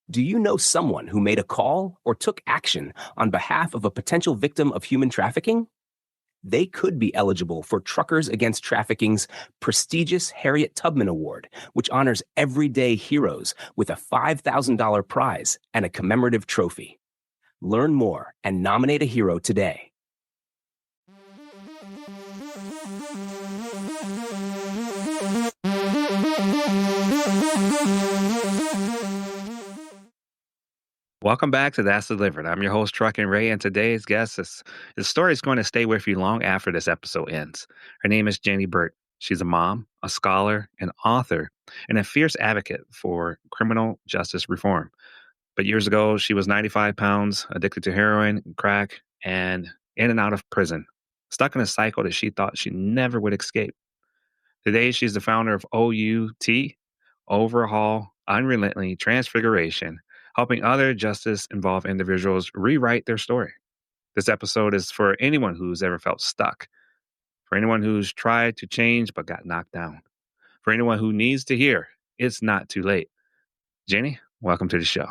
Do you know someone who made a call or took action on behalf of a potential victim of human trafficking? They could be eligible for Truckers Against Trafficking's prestigious Harriet Tubman Award, which honors everyday heroes with a $5,000 prize and a commemorative trophy. Learn more and nominate a hero today. Welcome back to That's Delivered. I'm your host, Truck and Ray, and today's guest is the story is going to stay with you long after this episode ends. Her name is Ginny Burton. She's a mom, a scholar, an author, and a fierce advocate for criminal justice reform. But years ago, she was 95 pounds, addicted to heroin, crack, and in and out of prison, stuck in a cycle that she thought she never would escape. Today, she's the founder of OUT, Overhaul Unrelentingly Transfiguration, helping other justice involved individuals rewrite their story. This episode is for anyone who's ever felt stuck, for anyone who's tried to change but got knocked down, for anyone who needs to hear it's not too late. Jenny, welcome to the show.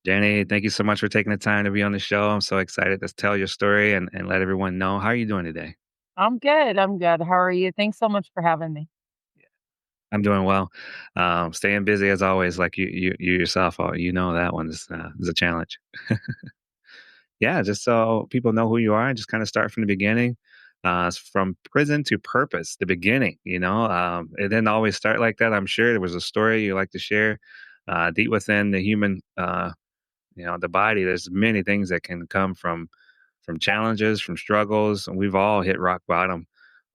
Jenny, thank you so much for taking the time to be on the show. I'm so excited to tell your story and let everyone know. How are you doing today? I'm good. I'm good. How are you? Thanks so much for having me. I'm doing well. Staying busy as always, like you yourself. You know that one is a challenge. Yeah, just so people know who you are, and just kind of start from the beginning. From prison to purpose, the beginning. It didn't always start like that. I'm sure there was a story you like to share deep within the human, the body. There's many things that can come from challenges, from struggles, and we've all hit rock bottom.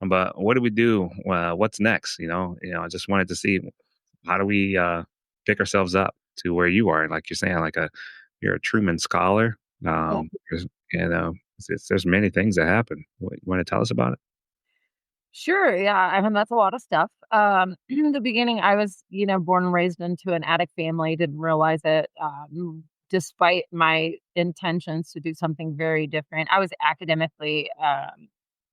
But what do we do? What's next? I just wanted to see how do we pick ourselves up to where you are. Like you're saying, you're a Truman Scholar. Yeah. There's, there's many things that happen. You want to tell us about it? Sure. Yeah. I mean, that's a lot of stuff. In the beginning, I was, born and raised into an addict family, didn't realize it. Despite my intentions to do something very different, I was academically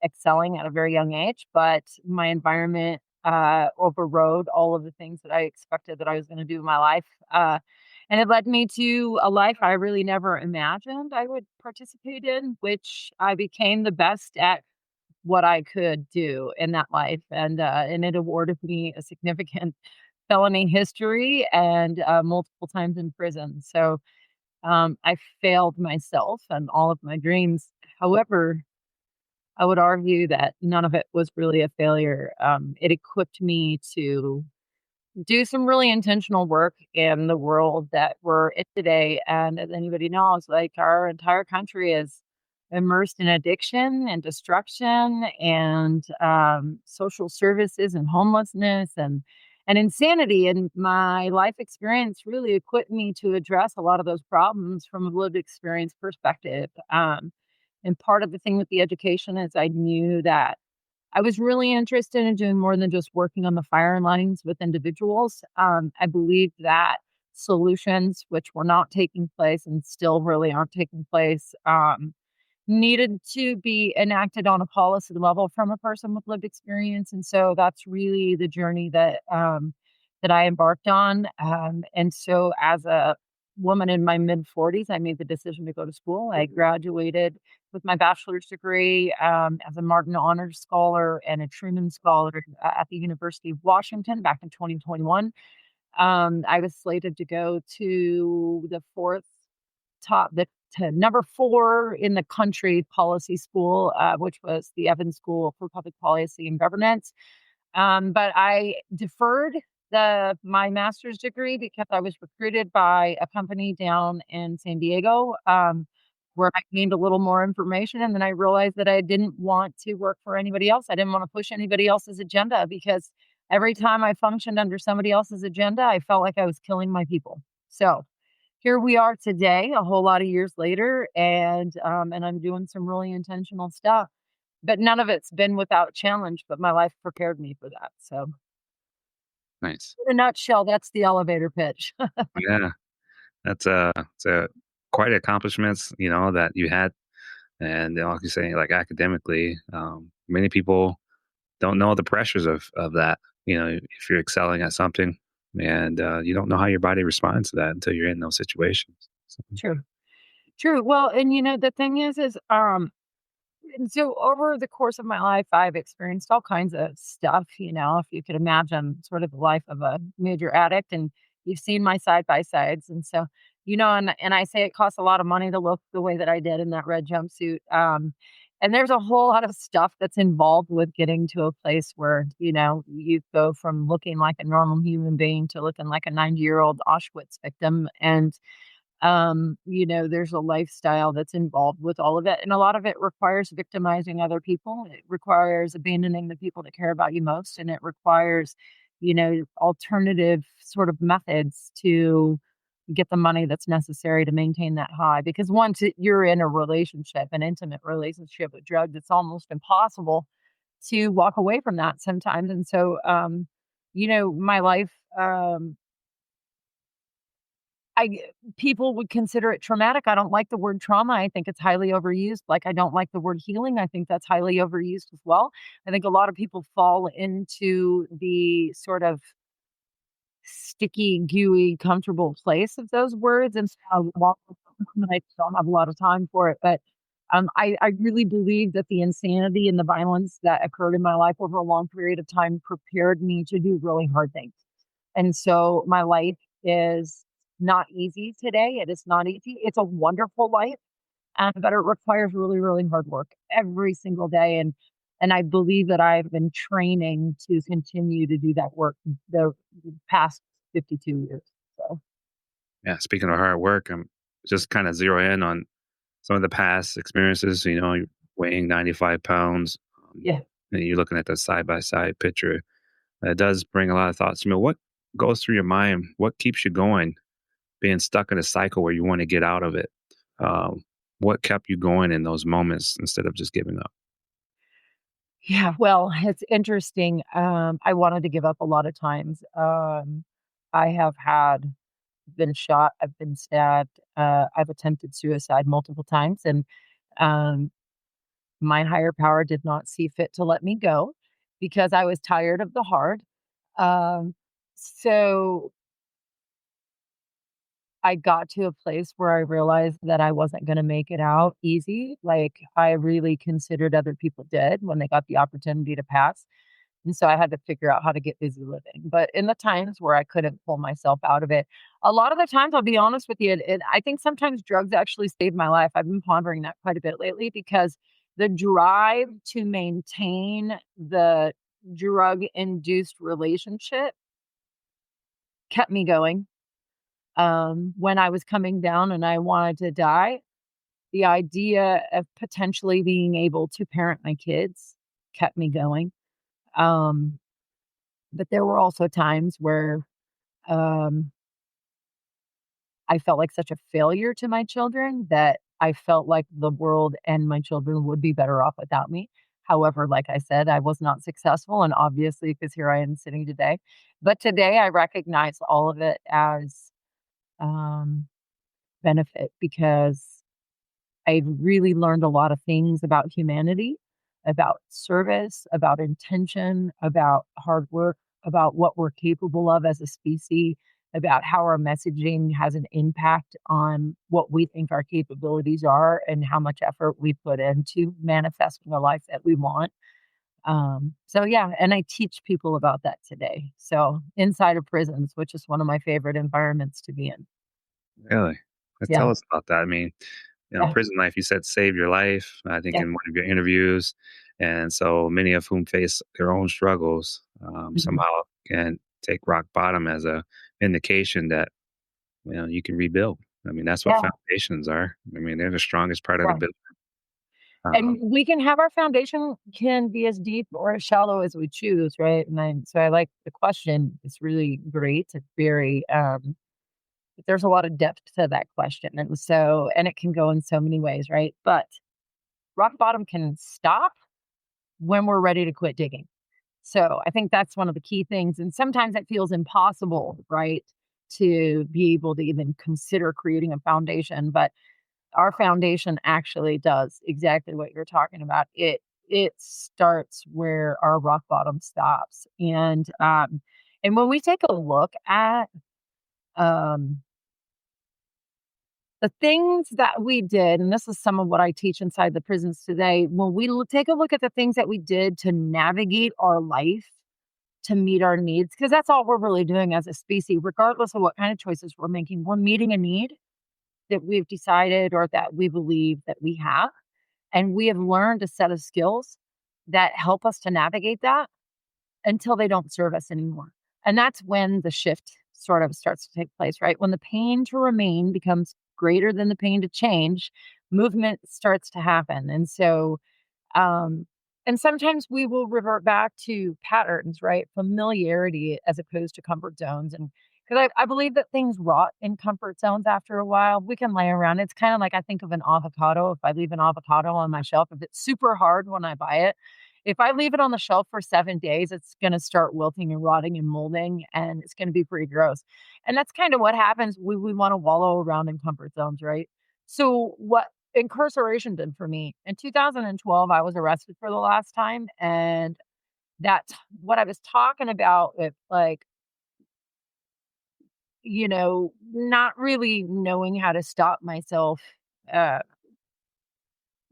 excelling at a very young age, but my environment overrode all of the things that I expected that I was going to do in my life. And it led me to a life I really never imagined I would participate in, which I became the best at what I could do in that life, and it awarded me a significant felony history and multiple times in prison. So I failed myself and all of my dreams. However, I would argue that none of it was really a failure. It equipped me to do some really intentional work in the world that we're in today. And as anybody knows, like our entire country is immersed in addiction and destruction and social services and homelessness and insanity. And my life experience really equipped me to address a lot of those problems from a lived experience perspective. And part of the thing with the education is I knew that I was really interested in doing more than just working on the fire lines with individuals. I believed that solutions, which were not taking place and still really aren't taking place, needed to be enacted on a policy level from a person with lived experience. And so that's really the journey that I embarked on. And so as a woman in my mid 40s, I made the decision to go to school. I graduated with my bachelor's degree as a Martin Honors Scholar and a Truman Scholar at the University of Washington back in 2021. I was slated to go to the to number 4 in the country policy school, which was the Evans School for Public Policy and Governance. But I deferred my master's degree because I was recruited by a company down in San Diego, where I gained a little more information, and then I realized that I didn't want to work for anybody else. I didn't want to push anybody else's agenda because every time I functioned under somebody else's agenda, I felt like I was killing my people. So here we are today, a whole lot of years later, and I'm doing some really intentional stuff. But none of it's been without challenge, but my life prepared me for that. So Nice. in a nutshell, that's the elevator pitch. Yeah, it's a quite accomplishments, that you had, and like you say, like academically, many people don't know the pressures of that. If you're excelling at something, and you don't know how your body responds to that until you're in those situations. So, True. True. Well, and the thing is, and so over the course of my life, I've experienced all kinds of stuff, if you could imagine sort of the life of a major addict, and you've seen my side by sides. And so, and I say it costs a lot of money to look the way that I did in that red jumpsuit. And there's a whole lot of stuff that's involved with getting to a place where, you go from looking like a normal human being to looking like a 90-year-old Auschwitz victim. And there's a lifestyle that's involved with all of it. And a lot of it requires victimizing other people. It requires abandoning the people that care about you most. And it requires, alternative sort of methods to get the money that's necessary to maintain that high. Because once you're in a relationship, an intimate relationship with drugs, it's almost impossible to walk away from that sometimes. And so, my life, people would consider it traumatic. I don't like the word trauma. I think it's highly overused. Like, I don't like the word healing. I think that's highly overused as well. I think a lot of people fall into the sort of sticky, gooey, comfortable place of those words. And so I don't have a lot of time for it. But I really believe that the insanity and the violence that occurred in my life over a long period of time prepared me to do really hard things. And so my life is not easy today. It is not easy. It's a wonderful life, but it requires really, really hard work every single day. And I believe that I've been training to continue to do that work the past 52 years. So yeah, speaking of hard work, I'm just kind of zero in on some of the past experiences. You're weighing 95 pounds. yeah. And you're looking at the side by side picture. It does bring a lot of thoughts to me. What goes through your mind? What keeps you going? Being stuck in a cycle where you want to get out of it. What kept you going in those moments instead of just giving up? Yeah, well, it's interesting. I wanted to give up a lot of times. I have been shot, I've been stabbed, I've attempted suicide multiple times, and um, my higher power did not see fit to let me go because I was tired of the hard. Um, so I got to a place where I realized that I wasn't gonna make it out easy, like, I really considered other people dead when they got the opportunity to pass, and so I had to figure out how to get busy living. But in the times where I couldn't pull myself out of it, a lot of the times, I'll be honest with you, I think sometimes drugs actually saved my life. I've been pondering that quite a bit lately because the drive to maintain the drug-induced relationship kept me going. When I was coming down and I wanted to die, the idea of potentially being able to parent my kids kept me going. Um, but there were also times where um, I felt like such a failure to my children that I felt like the world and my children would be better off without me. However, like I said, I was not successful, and obviously, because here I am sitting today. But today, I recognize all of it as um, benefit because I've really learned a lot of things about humanity, about service, about intention, about hard work, about what we're capable of as a species, about how our messaging has an impact on what we think our capabilities are and how much effort we put into manifesting a life that we want. So yeah, and I teach people about that today. So inside of prisons, which is one of my favorite environments to be in. Really? Tell Yeah. us about that. I mean, Yeah. prison life, you said saved your life, I think, Yeah. in one of your interviews. And so many of whom face their own struggles Mhm. somehow can take rock bottom as a indication that, you can rebuild. I mean, that's what Yeah. foundations are. I mean, they're the strongest part of the Right. building. Um, And we can have our foundation can be as deep or as shallow as we choose, right? So I like the question. It's really great. It's very there's a lot of depth to that question. And it can go in so many ways, right? But rock bottom can stop when we're ready to quit digging. So I think that's one of the key things. And sometimes it feels impossible, right? To be able to even consider creating a foundation. But our foundation actually does exactly what you're talking about. it starts where our rock bottom stops. And when we take a look at um, the things that we did, and this is some of what I teach inside the prisons today, when we take a look at the things that we did to navigate our life to meet our needs, because that's all we're really doing as a species, regardless of what kind of choices we're making. We're meeting a need that we've decided or that we believe that we have. And we have learned a set of skills that help us to navigate that until they don't serve us anymore. And that's when the shift sort of starts to take place, right? When the pain to remain becomes greater than the pain to change, movement starts to happen. Um, and sometimes we will revert back to patterns, right? Familiarity as opposed to comfort zones. And because I believe that things rot in comfort zones after a while. We can lay around. It's kind of like I think of an avocado. If I leave an avocado on my shelf, if it's super hard when I buy it, if I leave it on the shelf for 7 days, it's going to start wilting and rotting and molding, and it's going to be pretty gross. And that's kind of what happens. We want to wallow around in comfort zones, right? So, what incarceration did for me in 2012, I was arrested for the last time. And that's what I was talking about with like, not really knowing how to stop myself. Uh,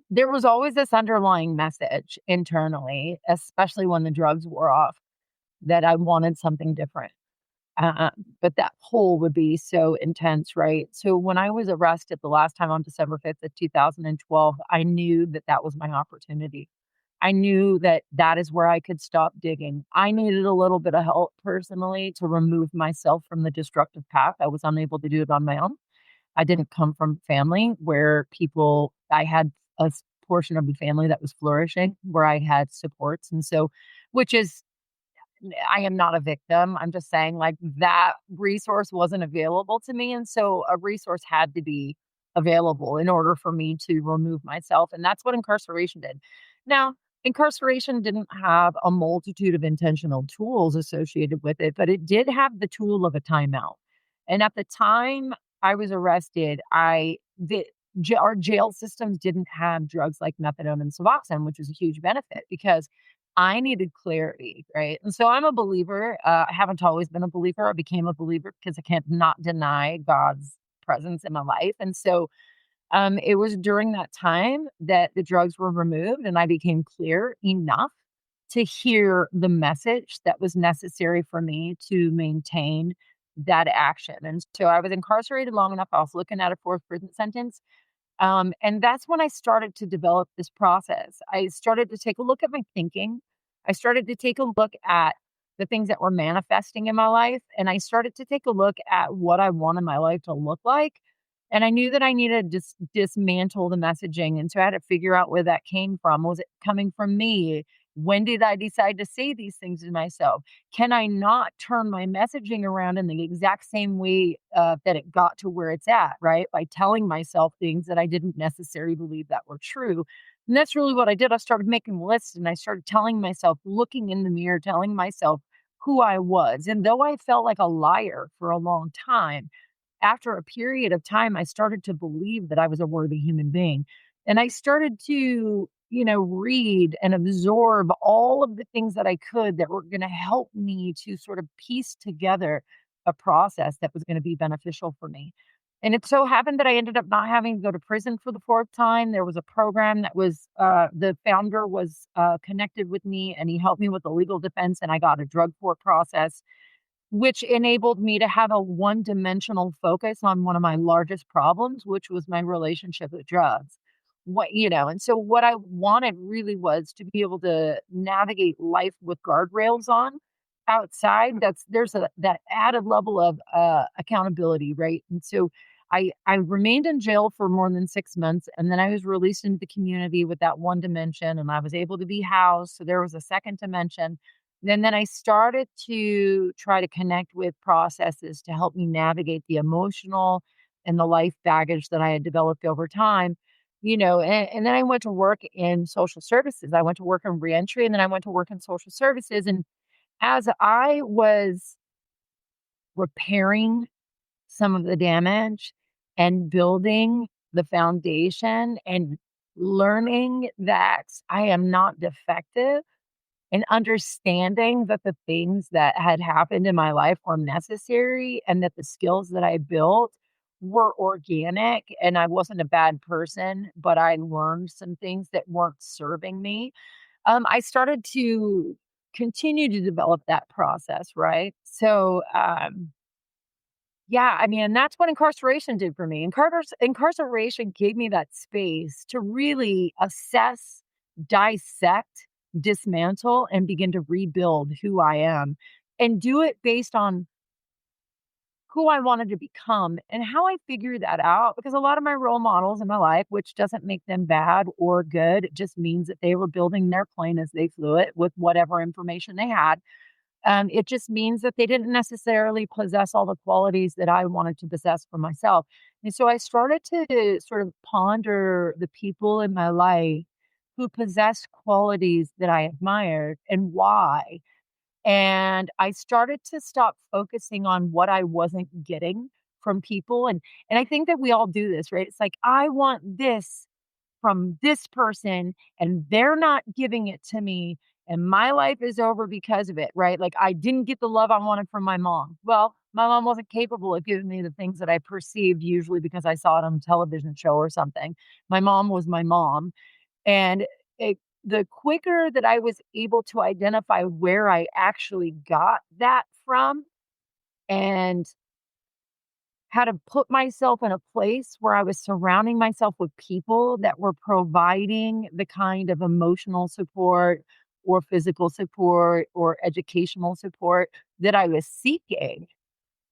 there was always this underlying message internally, especially when the drugs wore off, that I wanted something different. Uh, but that pull would be so intense, right? So when I was arrested the last time on December 5th of 2012, I knew that that was my opportunity. I knew that that is where I could stop digging. I needed a little bit of help personally to remove myself from the destructive path. I was unable to do it on my own. I didn't come from family where I had portion of the family that was flourishing, where I had supports. And so, which is I am not a victim. I'm just saying like that resource wasn't available to me. And so a resource had to be available in order for me to remove myself. And that's what incarceration did. Now, incarceration didn't have a multitude of intentional tools associated with it, but it did have the tool of a timeout. And at the time I was arrested, our jail systems didn't have drugs like methadone and Suboxone, which was a huge benefit because I needed clarity, right? And so I'm a believer. I haven't always been a believer. I became a believer because I can't not deny God's presence in my life. And so it was during that time that the drugs were removed and I became clear enough to hear the message that was necessary for me to maintain that action. And so I was incarcerated long enough. I was looking at a fourth prison sentence. And that's when I started to develop this process. I started to take a look at my thinking. I started to take a look at the things that were manifesting in my life. And I started to take a look at what I wanted my life to look like. And I knew that I needed to dismantle the messaging. And so I had to figure out where that came from. Was it coming from me? When did I decide to say these things to myself? Can I not turn my messaging around in the exact same way that it got to where it's at, right? By telling myself things that I didn't necessarily believe that were true. And that's really what I did. I started making lists and I started telling myself, looking in the mirror, telling myself who I was. And though I felt like a liar for a long time, after a period of time, I started to believe that I was a worthy human being. And I started to, read and absorb all of the things that I could that were going to help me to sort of piece together a process that was going to be beneficial for me. And it so happened that I ended up not having to go to prison for the fourth time. There was a program that was, the founder was connected with me and he helped me with the legal defense, and I got a drug court process which enabled me to have a one-dimensional focus on one of my largest problems, which was my relationship with drugs. And so what I wanted really was to be able to navigate life with guardrails on outside. There's that added level of accountability, right? And so I remained in jail for more than 6 months, and then I was released into the community with that one dimension, and I was able to be housed. So there was a second dimension. Then I started to try to connect with processes to help me navigate the emotional and the life baggage that I had developed over time. And then I went to work in social services. I went to work in reentry and then I went to work in social services. And as I was repairing some of the damage and building the foundation and learning that I am not defective and understanding that the things that had happened in my life were necessary and that the skills that I built were organic and I wasn't a bad person, but I learned some things that weren't serving me. I started to continue to develop that process, right? Yeah, I mean, and that's what incarceration did for me. Incarceration gave me that space to really assess, dissect, dismantle, and begin to rebuild who I am and do it based on who I wanted to become and how I figured that out. Because a lot of my role models in my life, which doesn't make them bad or good, it just means that they were building their plane as they flew it with whatever information they had. It just means that they didn't necessarily possess all the qualities that I wanted to possess for myself. And so I started to sort of ponder the people in my life who possessed qualities that I admired and why. And I started to stop focusing on what I wasn't getting from people. And I think that we all do this, right? It's like, I want this from this person and they're not giving it to me and my life is over because of it, right? Like I didn't get the love I wanted from my mom. Well, my mom wasn't capable of giving me the things that I perceived usually because I saw it on a television show or something. My mom was my mom and it, the quicker that I was able to identify where I actually got that from and how to put myself in a place where I was surrounding myself with people that were providing the kind of emotional support or physical support or educational support that I was seeking,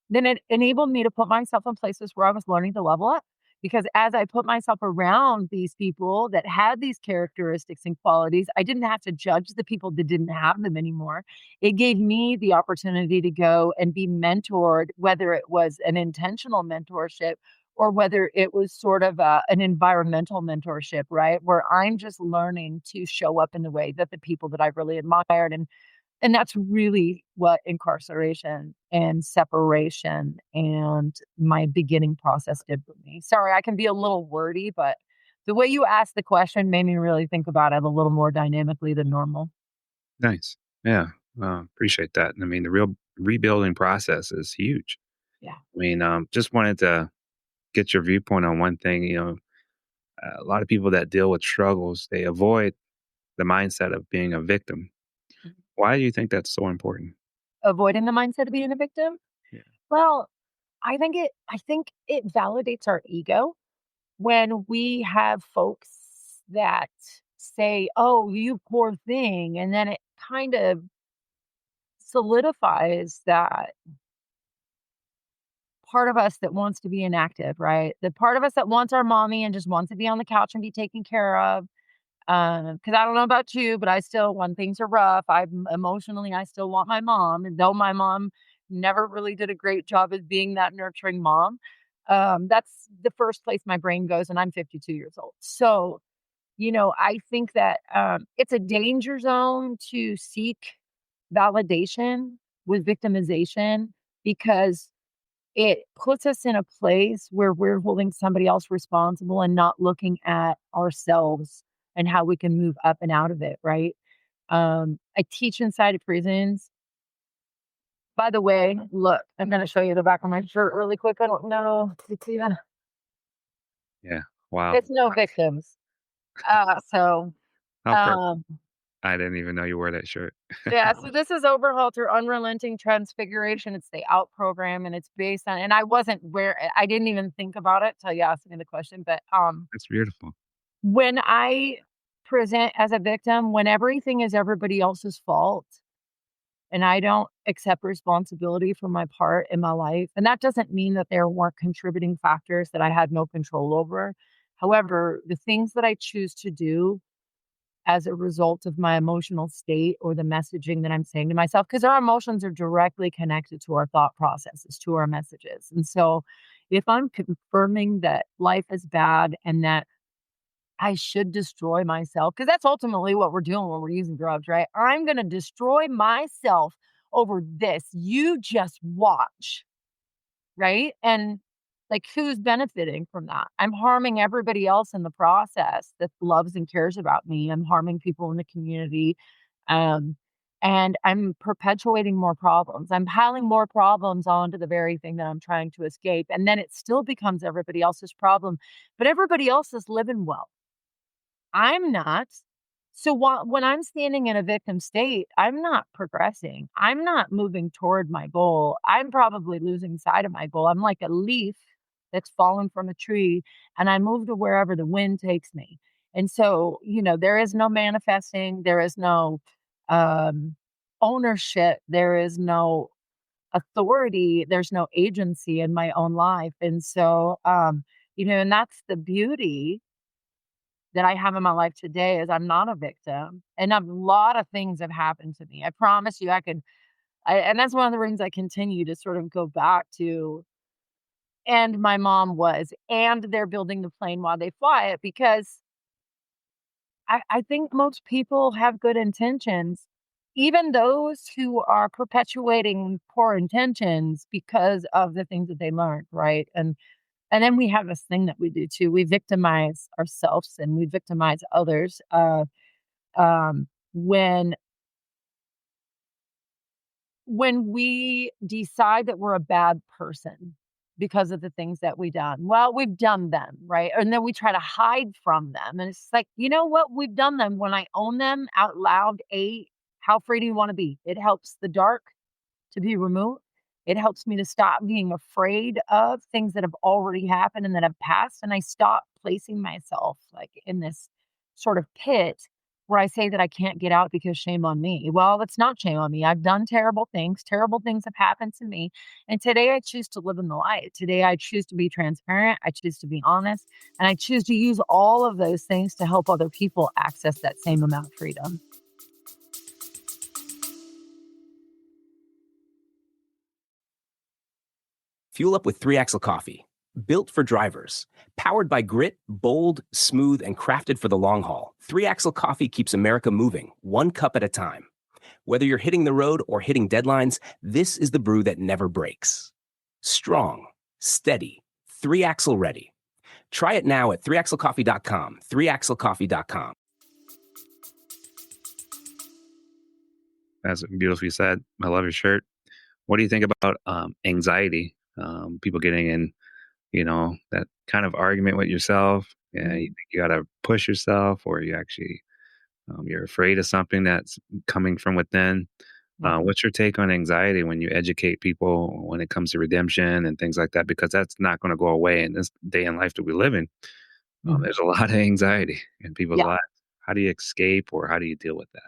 then it enabled me to put myself in places where I was learning to level up. Because as I put myself around these people that had these characteristics and qualities, I didn't have to judge the people that didn't have them anymore. It gave me the opportunity to go and be mentored, whether it was an intentional mentorship or whether it was sort of an environmental mentorship, right? Where I'm just learning to show up in the way that the people that I really admired and that's really what incarceration and separation and my beginning process did for me. Sorry, I can be a little wordy, but the way you asked the question made me really think about it a little more dynamically than normal. Nice. Yeah. Appreciate that. I mean, the real rebuilding process is huge. Yeah. I mean, just wanted to get your viewpoint on one thing. A lot of people that deal with struggles, they avoid the mindset of being a victim. Mhm. Why do you think that's so important? Avoiding the mindset of being a victim? Yeah. Well, I think it validates our ego when we have folks that say, "Oh, you poor thing," and then it kind of solidifies that part of us that wants to be inactive, right? The part of us that wants our mommy and just wants to be on the couch and be taken care of. Because I don't know about you, but I still, when things are rough, I still want my mom. And though my mom never really did a great job as being that nurturing mom, that's the first place my brain goes. And I'm 52 years old. So, I think that it's a danger zone to seek validation with victimization because it puts us in a place where we're holding somebody else responsible and not looking at ourselves and how we can move up and out of it, right? I teach inside of prisons. By the way, look, I'm gonna show you the back of my shirt really quick. I don't know if you see that. Yeah. Wow. It's no victims. Uh, so How per um I didn't even know you wore that shirt. yeah, so this is Overhaul through Unrelenting Transfiguration. It's the OUT program and it's based on and I wasn't where I didn't even think about it till you asked me the question, but That's beautiful. when I present as a victim, when everything is everybody else's fault and I don't accept responsibility for my part in my life, and that doesn't mean that there weren't contributing factors that I had no control over. However, the things that I choose to do as a result of my emotional state or the messaging that I'm saying to myself, because our emotions are directly connected to our thought processes, to our messages. And so if I'm confirming that life is bad and that I should destroy myself because that's ultimately what we're doing when we're using drugs, right? I'm going to destroy myself over this. You just watch, right? And Like, who's benefiting from that? I'm harming everybody else in the process that loves and cares about me. I'm harming people in the community. Um, and I'm perpetuating more problems. I'm piling more problems onto the very thing that I'm trying to escape. And then it still becomes everybody else's problem, but everybody else is living well. I'm not. So when I'm standing in a victim state, I'm not progressing. I'm not moving toward my goal. I'm probably losing sight of my goal. I'm like a leaf that's fallen from a tree, and I move to wherever the wind takes me. And so, there is no manifesting, there is no um, ownership, there is no authority, there's no agency in my own life. And so, and that's the beauty that I have in my life today is I'm not a victim, and a lot of things have happened to me. I promise you and that's one of the reasons I continue to sort of go back to, and my mom was, and they're building the plane while they fly it, because I think most people have good intentions, even those who are perpetuating poor intentions because of the things that they learned, right? And then we have this thing that we do too. We victimize ourselves and we victimize others. When we decide that we're a bad person because of the things that we've done, well, we've done them, right? And then we try to hide from them. And it's like, you know what? We've done them. When I own them out loud, how free do you want to be? It helps the dark to be removed. It helps me to stop being afraid of things that have already happened and that have passed. And I stop placing myself like in this sort of pit where I say that I can't get out because shame on me. Well, it's not shame on me. I've done terrible things. Terrible things have happened to me. And today I choose to live in the light. Today I choose to be transparent. I choose to be honest. And I choose to use all of those things to help other people access that same amount of freedom. Fuel up with 3-Axle Coffee. Built for drivers. Powered by grit, bold, smooth, and crafted for the long haul. 3-Axle Coffee keeps America moving, one cup at a time. Whether you're hitting the road or hitting deadlines, this is the brew that never breaks. Strong, steady, 3-Axle ready. Try it now at 3axlecoffee.com, 3axlecoffee.com. That's beautifully said. I love your shirt. What do you think about anxiety? People getting in, that kind of argument with yourself. Yeah, you think you got to push yourself, or you actually you're afraid of something that's coming from within. What's your take on anxiety when you educate people when it comes to redemption and things like that? Because that's not going to go away in this day and life that we live in. There's a lot of anxiety in people's Yeah. lives. How do you escape, or how do you deal with that?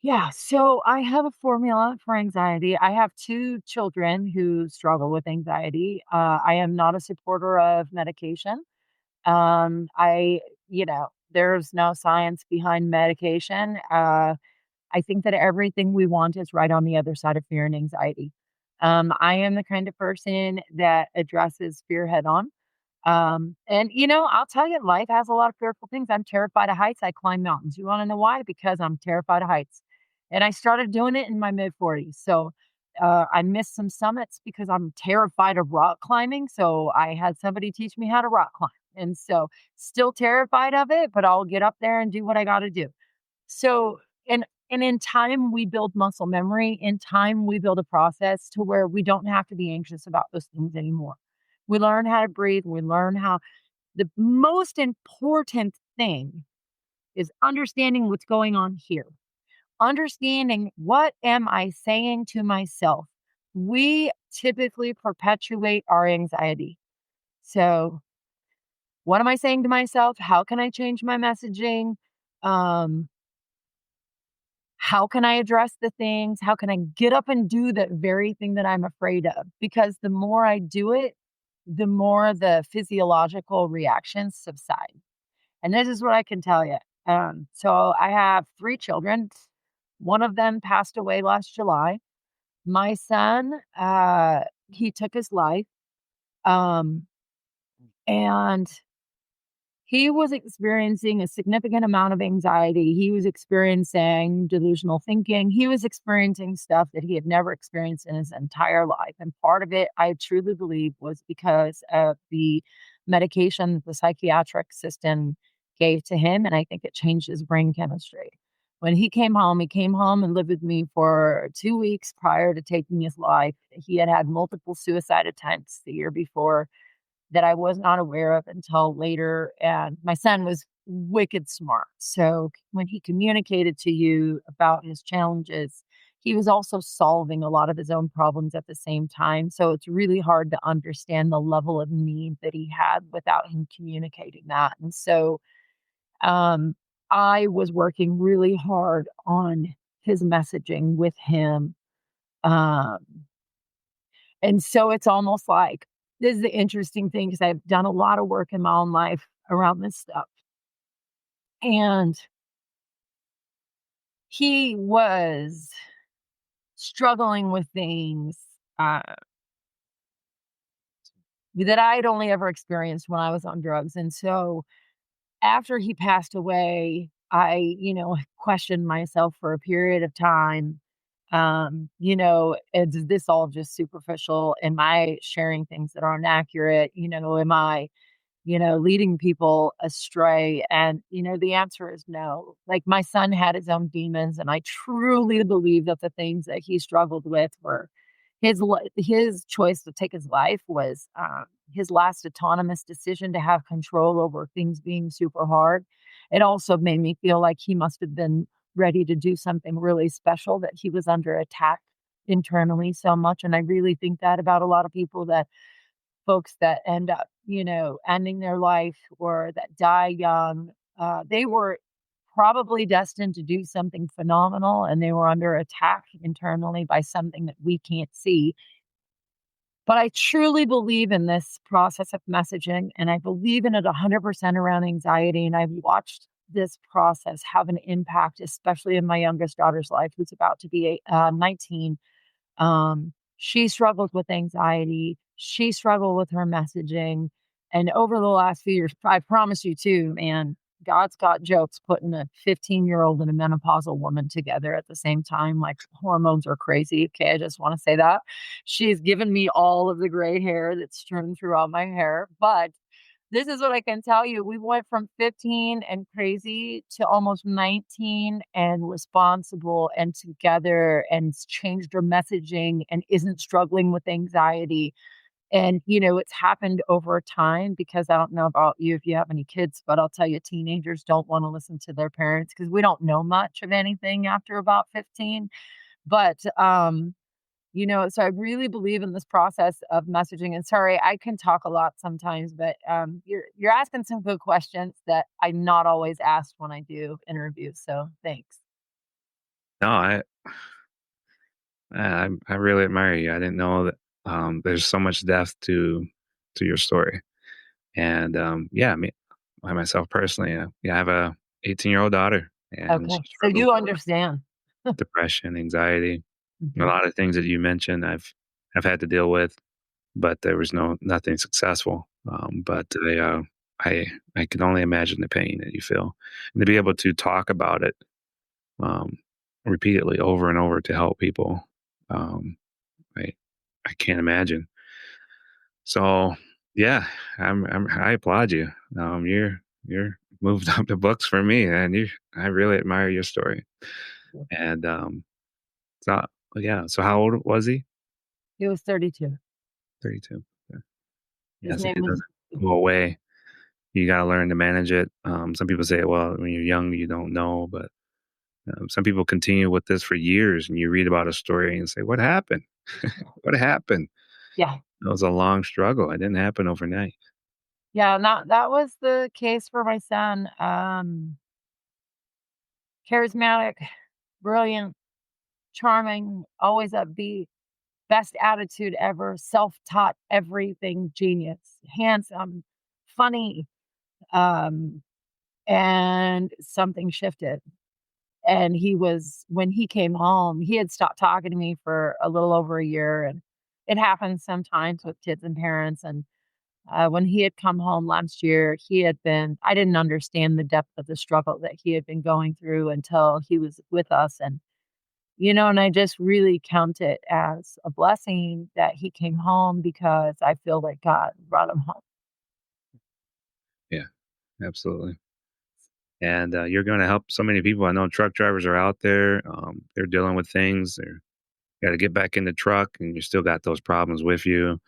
Yeah, so I have a formula for anxiety. I have 2 children who struggle with anxiety. I am not a supporter of medication. I, there's no science behind medication. I think that everything we want is right on the other side of fear and anxiety. I am the kind of person that addresses fear head on. And I'll tell you, life has a lot of fearful things. I'm terrified of heights. I climb mountains. You want to know why? Because I'm terrified of heights. And I started doing it in my mid 40s. So I missed some summits because I'm terrified of rock climbing. So I had somebody teach me how to rock climb. And so still terrified of it, but I'll get up there and do what I got to do. So, and in time, we build muscle memory. In time, we build a process to where we don't have to be anxious about those things anymore. We learn how to breathe. We learn how the most important thing is understanding what's going on here. Understanding what am I saying to myself? We typically perpetuate our anxiety. So, what am I saying to myself? How can I change my messaging? Um, how can I address the things? How can I get up and do the very thing that I'm afraid of? Because the more I do it, the more the physiological reactions subside. And this is what I can tell you. So I have 3 children. One of them passed away last July. My son, he took his life. Um, and he was experiencing a significant amount of anxiety. He was experiencing delusional thinking. He was experiencing stuff that he had never experienced in his entire life. And part of it, I truly believe, was because of the medication the psychiatric system gave to him. And I think it changed his brain chemistry. When he came home and lived with me for 2 weeks prior to taking his life. He had had multiple suicide attempts the year before that I was not aware of until later. And my son was wicked smart. So when he communicated to you about his challenges, he was also solving a lot of his own problems at the same time. So it's really hard to understand the level of need that he had without him communicating that. And so um, I was working really hard on his messaging with him. Um, and so it's almost like this is the interesting thing because I've done a lot of work in my own life around this stuff. And he was struggling with things uh, that I had only ever experienced when I was on drugs. And so after he passed away, I questioned myself for a period of time. Is this all just superficial? Am I sharing things that aren't accurate? Am I leading people astray? And the answer is no. Like my son had his own demons, and I truly believe that the things that he struggled with were his choice to take his life was his last autonomous decision to have control over things being super hard. It also made me feel like he must have been ready to do something really special, that he was under attack internally so much. And I really think that about a lot of people, that folks that end up, ending their life or that die young, they were probably destined to do something phenomenal, and they were under attack internally by something that we can't see. But I truly believe in this process of messaging, and I believe in it 100% around anxiety. And I've watched this process have an impact, especially in my youngest daughter's life, who's about to be 19. She struggles with anxiety. She struggled with her messaging. And over the last few years, I promise you too, man, God's got jokes putting a 15-year-old and a menopausal woman together at the same time. Like hormones are crazy. Okay. I just want to say that. She's given me all of the gray hair that's strewn throughout my hair. But this is what I can tell you. We went from 15 and crazy to almost 19 and responsible and together, and changed her messaging and isn't struggling with anxiety. And it's happened over time, because I don't know about you if you have any kids, but I'll tell you, teenagers don't want to listen to their parents because we don't know much of anything after about 15. But so I really believe in this process of messaging. And sorry, I can talk a lot sometimes, but you're asking some good questions that I'm not always asked when I do interviews. So thanks. No, I really admire you. I didn't know that there's so much depth to your story. And yeah, I myself personally, yeah, I have a 18-year-old daughter, and she Okay. So struggles you with understand. depression, anxiety, a Mhm. lot of things that you mentioned. I've had to deal with, but there was nothing successful. But I can only imagine the pain that you feel, and to be able to talk about it um, repeatedly over and over to help people. Um, I I can't imagine. So yeah, I applaud you. You're moved up the books for me, and I really admire your story. And so yeah, so how old was he? He was 32. 32. Yeah, His yes, it name was doesn't go away. You got to learn to manage it. Some people say, well, when you're young, you don't know, but some people continue with this for years, and you read about a story and say, what happened? What happened? Yeah. It was a long struggle. It didn't happen overnight. Yeah, that was the case for my son. Charismatic, brilliant, charming, always upbeat, best attitude ever, self-taught everything, genius, handsome, funny, um, and something shifted. And when he came home, he had stopped talking to me for a little over a year, and it happens sometimes with kids and parents. And When he had come home last year, I didn't understand the depth of the struggle that he had been going through until he was with us. And I just really count it as a blessing that he came home because I feel like God brought him home. Yeah, absolutely. And you're going to help so many people. I know truck drivers are out there. They're dealing with things. They're got to get back in the truck, and you still got those problems with you.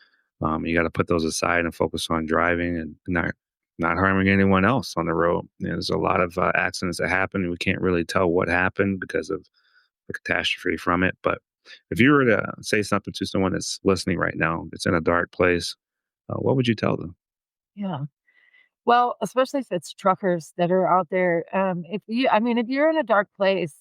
You got to put those aside and focus on driving and not harming anyone else on the road. There's a lot of accidents that happen, and we can't really tell what happened because of the catastrophe from it. But if you were to say something to someone that's listening right now, that's in a dark place, what would you tell them? Yeah. Well, especially if it's truckers that are out there. If you're in a dark place,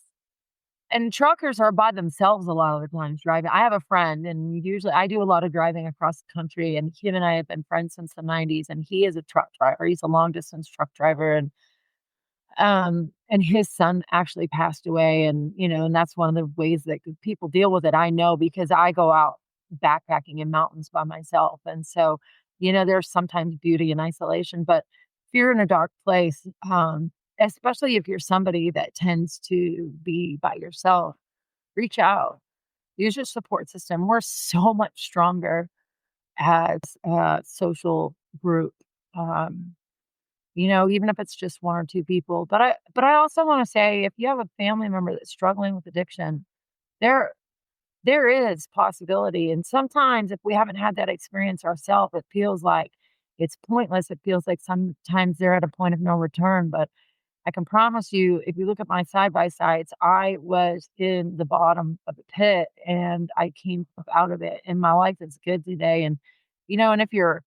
and truckers are by themselves a lot of the times driving. I have a friend, and usually I do a lot of driving across the country, and he and I have been friends since the 90s, and he is a truck driver. He's a long distance truck driver, and his son actually passed away, and that's one of the ways that people deal with it. I know because I go out backpacking in mountains by myself, and so there's sometimes beauty in isolation. But if you're in a dark place, especially if you're somebody that tends to be by yourself, reach out, use your support system. We're so much stronger as a social group. Um, even if it's just one or two people. But I also want to say if you have a family member that's struggling with addiction, there there is possibility. And sometimes if we haven't had that experience ourselves, it feels like it's pointless. It feels like sometimes they're at a point of no return. But I can promise you, if you look at my side by sides, I was in the bottom of the pit and I came up out of it. And my life is good today. And if you're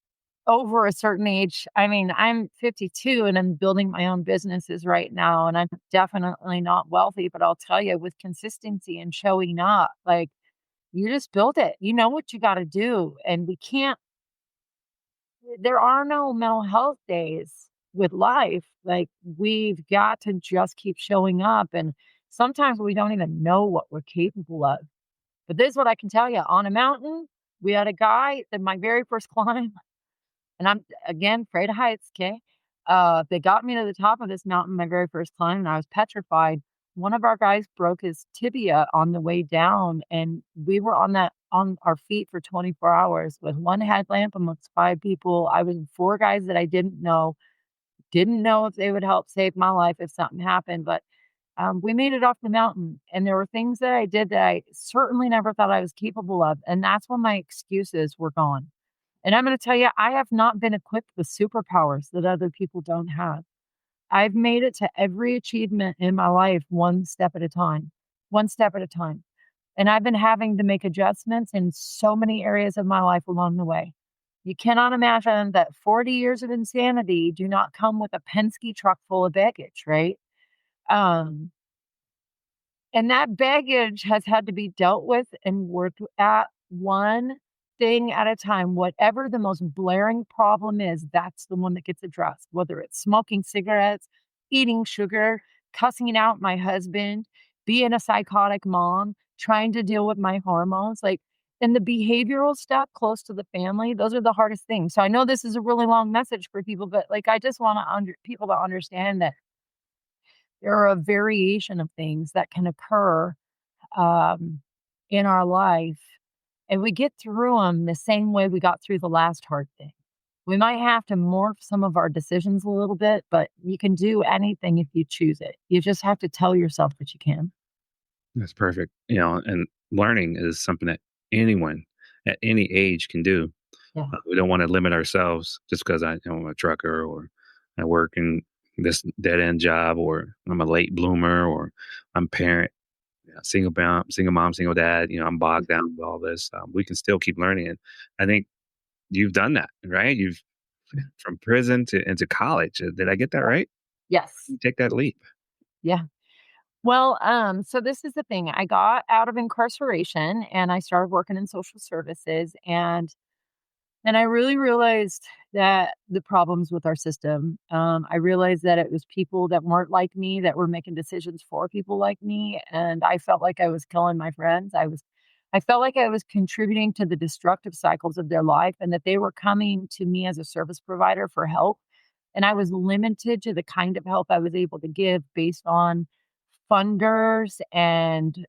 over a certain age, I mean, I'm 52 and I'm building my own businesses right now. And I'm definitely not wealthy, but I'll tell you, with consistency and showing up, like you just build it. You know what you got to do. And there are no mental health days with life. Like we've got to just keep showing up. And sometimes we don't even know what we're capable of. But this is what I can tell you. On a mountain, we had a guy that my very first climb, and I'm again afraid of heights, okay? They got me to the top of this mountain my very first climb, and I was petrified. One of our guys broke his tibia on the way down, and we were on our feet for 24 hours with one headlamp amongst five people. I was with four guys that I didn't know if they would help save my life if something happened, but we made it off the mountain. And there were things that I did that I certainly never thought I was capable of, and that's when my excuses were gone. And I'm gonna tell you, I have not been equipped with superpowers that other people don't have. I've made it to every achievement in my life one step at a time, one step at a time. And I've been having to make adjustments in so many areas of my life along the way. You cannot imagine that 40 years of insanity do not come with a Penske truck full of baggage, right? Um, and that baggage has had to be dealt with and worked at one thing at a time. Whatever the most blaring problem is, that's the one that gets addressed, whether it's smoking cigarettes, eating sugar, cussing out my husband, being a psychotic mom, trying to deal with my hormones. And the behavioral stuff close to the family, those are the hardest things. So I know this is a really long message for people, but I just want people to understand that there are a variation of things that can occur um, in our life, and we get through them the same way we got through the last hard thing. We might have to morph some of our decisions a little bit, but you can do anything if you choose it. You just have to tell yourself that you can. That's perfect. And learning is something that anyone at any age can do. Yeah. We don't want to limit ourselves just because I'm a trucker or I work in this dead end job or I'm a late bloomer or I'm a parent, single mom, single dad. I'm bogged down with all this. We can still keep learning. And I think you've done that, right? You've from prison to into college. Did I get that right? Yes. You take that leap. Yeah. Well, so this is the thing. I got out of incarceration and I started working in social services, and I really realized that the problems with our system. I realized that it was people that weren't like me that were making decisions for people like me, and I felt like I was killing my friends. I felt like I was contributing to the destructive cycles of their life and that they were coming to me as a service provider for help. And I was limited to the kind of help I was able to give based on funders and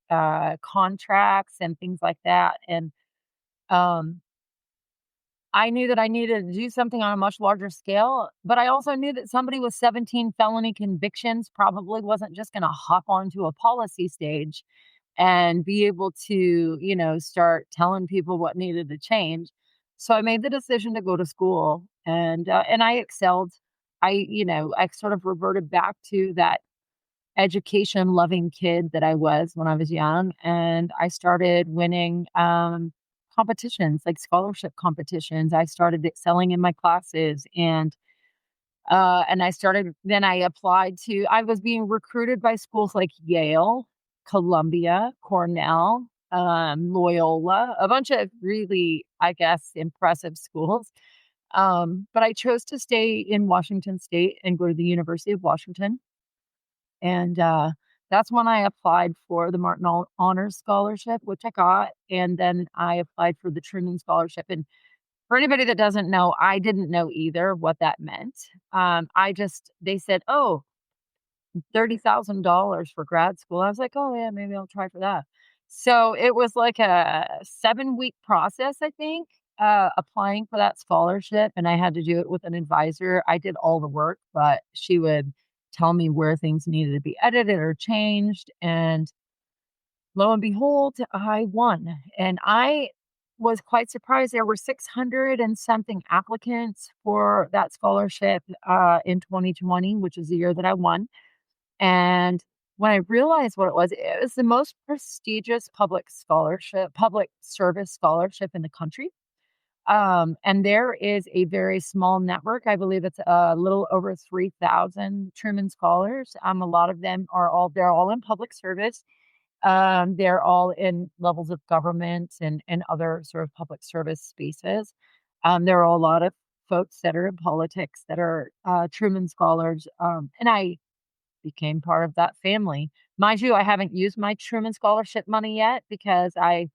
contracts and things like that. And um, I knew that I needed to do something on a much larger scale, but I also knew that somebody with 17 felony convictions probably wasn't just going to hop onto a policy stage and be able to, start telling people what needed to change. So I made the decision to go to school, and I excelled. I sort of reverted back to that education loving kid that I was when I was young. And I started winning competitions, like scholarship competitions. I started excelling in my classes, and I applied to, I was being recruited by schools like Yale, Columbia, Cornell, Loyola, a bunch of really, I guess, impressive schools. But I chose to stay in Washington State and go to the University of Washington. And that's when I applied for the Martin Honors Scholarship, which I got. And then I applied for the Truman Scholarship. And for anybody that doesn't know, I didn't know either what that meant. They said, oh, $30,000 for grad school. I was like, oh, yeah, maybe I'll try for that. So it was like a 7-week process, I think, applying for that scholarship. And I had to do it with an advisor. I did all the work, but she would tell me where things needed to be edited or changed. And lo and behold, I won. And I was quite surprised. There were 600 and something applicants for that scholarship in 2020, which is the year that I won. And when I realized what it was the most prestigious public service scholarship in the country. And there is a very small network. I believe it's a little over 3,000 Truman Scholars. A lot of them they're all in public service. They're all in levels of government and other sort of public service spaces. There are a lot of folks that are in politics that are Truman Scholars. And I became part of that family. Mind you, I haven't used my Truman Scholarship money yet because I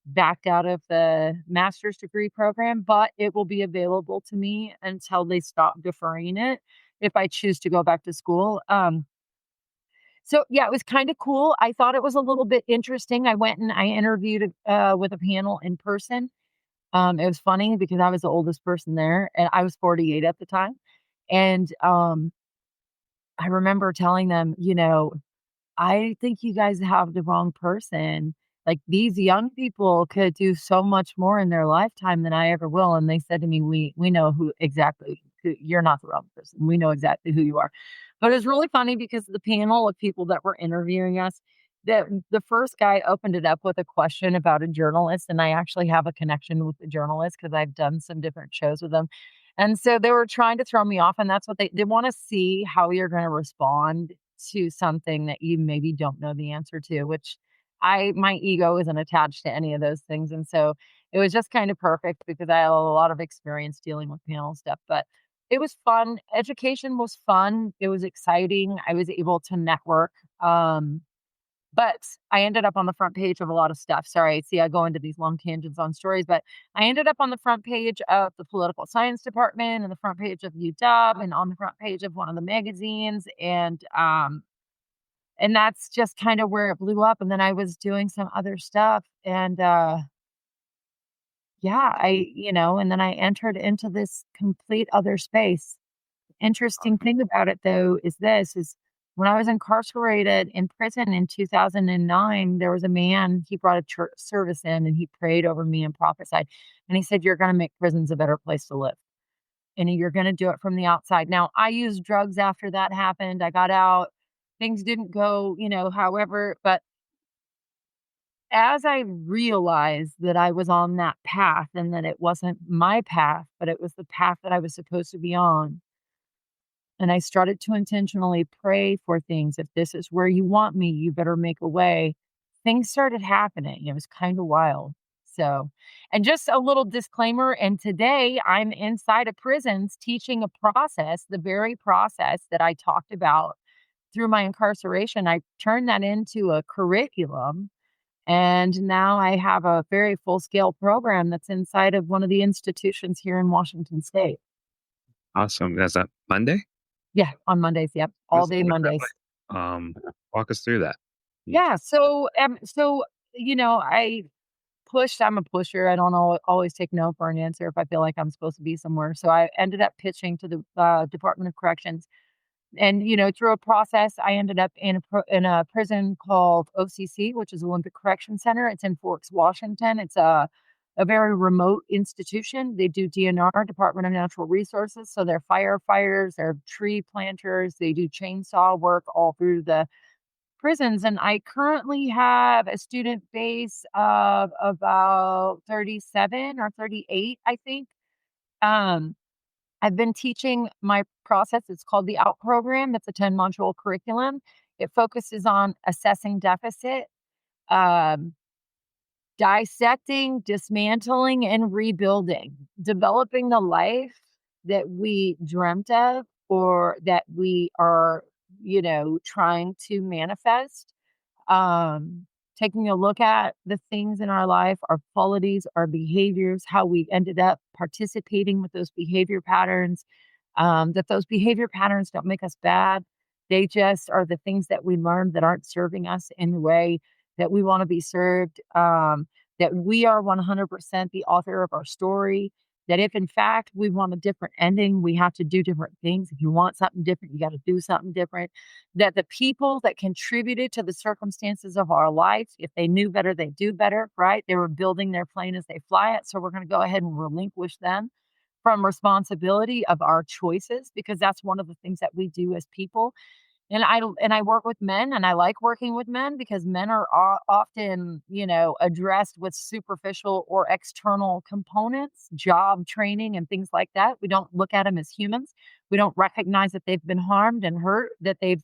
backed out of the master's degree program, but it will be available to me until they stop deferring it if I choose to go back to school. So yeah, it was kind of cool. I thought it was a little bit interesting. I went and I interviewed with a panel in person. It was funny because I was the oldest person there, and I was 48 at the time. And I remember telling them, I think you guys have the wrong person. Like, these young people could do so much more in their lifetime than I ever will. And they said to me, we know you're not the wrong person. We know exactly who you are. But it was really funny because the panel of people that were interviewing us, the first guy opened it up with a question about a journalist. And I actually have a connection with the journalist because I've done some different shows with them. And so they were trying to throw me off. And that's what they want to see how you're going to respond to something that you maybe don't know the answer to, which my ego isn't attached to any of those things. And so it was just kind of perfect because I have a lot of experience dealing with panel stuff, but it was fun. Education was fun. It was exciting. I was able to network. But I ended up on the front page of a lot of stuff. Sorry, see, I go into these long tangents on stories, but I ended up on the front page of the political science department and the front page of UW and on the front page of one of the magazines. And that's just kind of where it blew up. And then I was doing some other stuff. And yeah, and then I entered into this complete other space. Interesting thing about it, though, is when I was incarcerated in prison in 2009, there was a man, he brought a church service in and he prayed over me and prophesied. And he said, you're going to make prisons a better place to live. And you're going to do it from the outside. Now, I used drugs after that happened. I got out. Things didn't go, however, but as I realized that I was on that path and that it wasn't my path, but it was the path that I was supposed to be on, and I started to intentionally pray for things. If this is where you want me, you better make a way. Things started happening. It was kind of wild. So, and just a little disclaimer. And today I'm inside of prisons teaching a process, the very process that I talked about through my incarceration. I turned that into a curriculum. And now I have a very full-scale program that's inside of one of the institutions here in Washington State. Awesome. That's a Monday? Yeah, on Mondays, yep, all What's day what's that Mondays. like? Walk us through that. Mm. Yeah, so, I'm a pusher. I don't always take no for an answer if I feel like I'm supposed to be somewhere. So I ended up pitching to the Department of Corrections, and through a process, I ended up in a prison called OCC, which is Olympic Correction Center. It's in Forks, Washington. It's a very remote institution. They do DNR, Department of Natural Resources. So they're firefighters, they're tree planters, they do chainsaw work all through the prisons. And I currently have a student base of about 37 or 38, I think. Um, I've been teaching my process. It's called the OUT program. It's a 10 module curriculum. It focuses on assessing deficit, um, dissecting, dismantling, and rebuilding, developing the life that we dreamt of or that we are, trying to manifest. um, Taking a look at the things in our life, our qualities, our behaviors, how we ended up participating with those behavior patterns, that those behavior patterns don't make us bad. They just are the things that we learned that aren't serving us in the way that we want to be served. That we are 100% the author of our story. That if in fact we want a different ending, we have to do different things. If you want something different, you got to do something different. That the people that contributed to the circumstances of our life, if they knew better, they do better, right? They were building their plane as they fly it. So we're going to go ahead and relinquish them from responsibility of our choices, because that's one of the things that we do as people. And I work with men, and I like working with men because men are often, addressed with superficial or external components, job training and things like that. We don't look at them as humans. We don't recognize that they've been harmed and hurt, that they've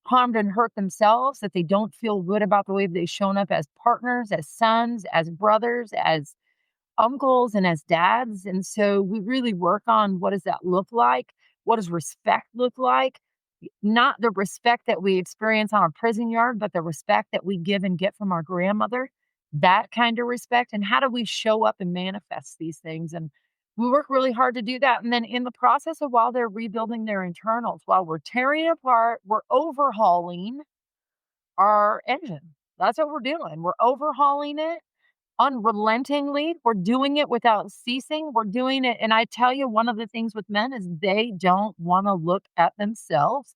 harmed and hurt themselves, that they don't feel good about the way they've shown up as partners, as sons, as brothers, as uncles, and as dads. And so we really work on, what does that look like? What does respect look like? Not the respect that we experience on a prison yard, but the respect that we give and get from our grandmother, that kind of respect. And how do we show up and manifest these things? And we work really hard to do that. And then in the process of, while they're rebuilding their internals, while we're tearing it apart, we're overhauling our engine. That's what we're doing. We're overhauling it unrelentingly. We're doing it without ceasing. We're doing it. And I tell you, one of the things with men is they don't want to look at themselves.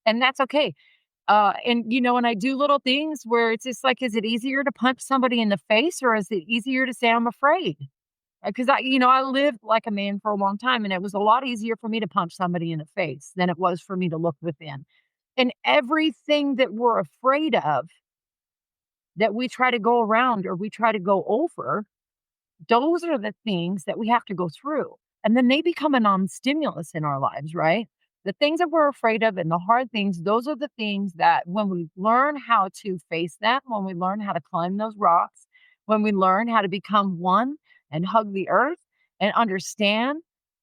And that's okay. And I do little things where it's just like, is it easier to punch somebody in the face, or is it easier to say, I'm afraid? Because I lived like a man for a long time, and it was a lot easier for me to punch somebody in the face than it was for me to look within. And everything that we're afraid of, that we try to go around or we try to go over, those are the things that we have to go through. And then they become a non-stimulus in our lives, right? The things that we're afraid of and the hard things, those are the things that when we learn how to face them, when we learn how to climb those rocks, when we learn how to become one and hug the earth and understand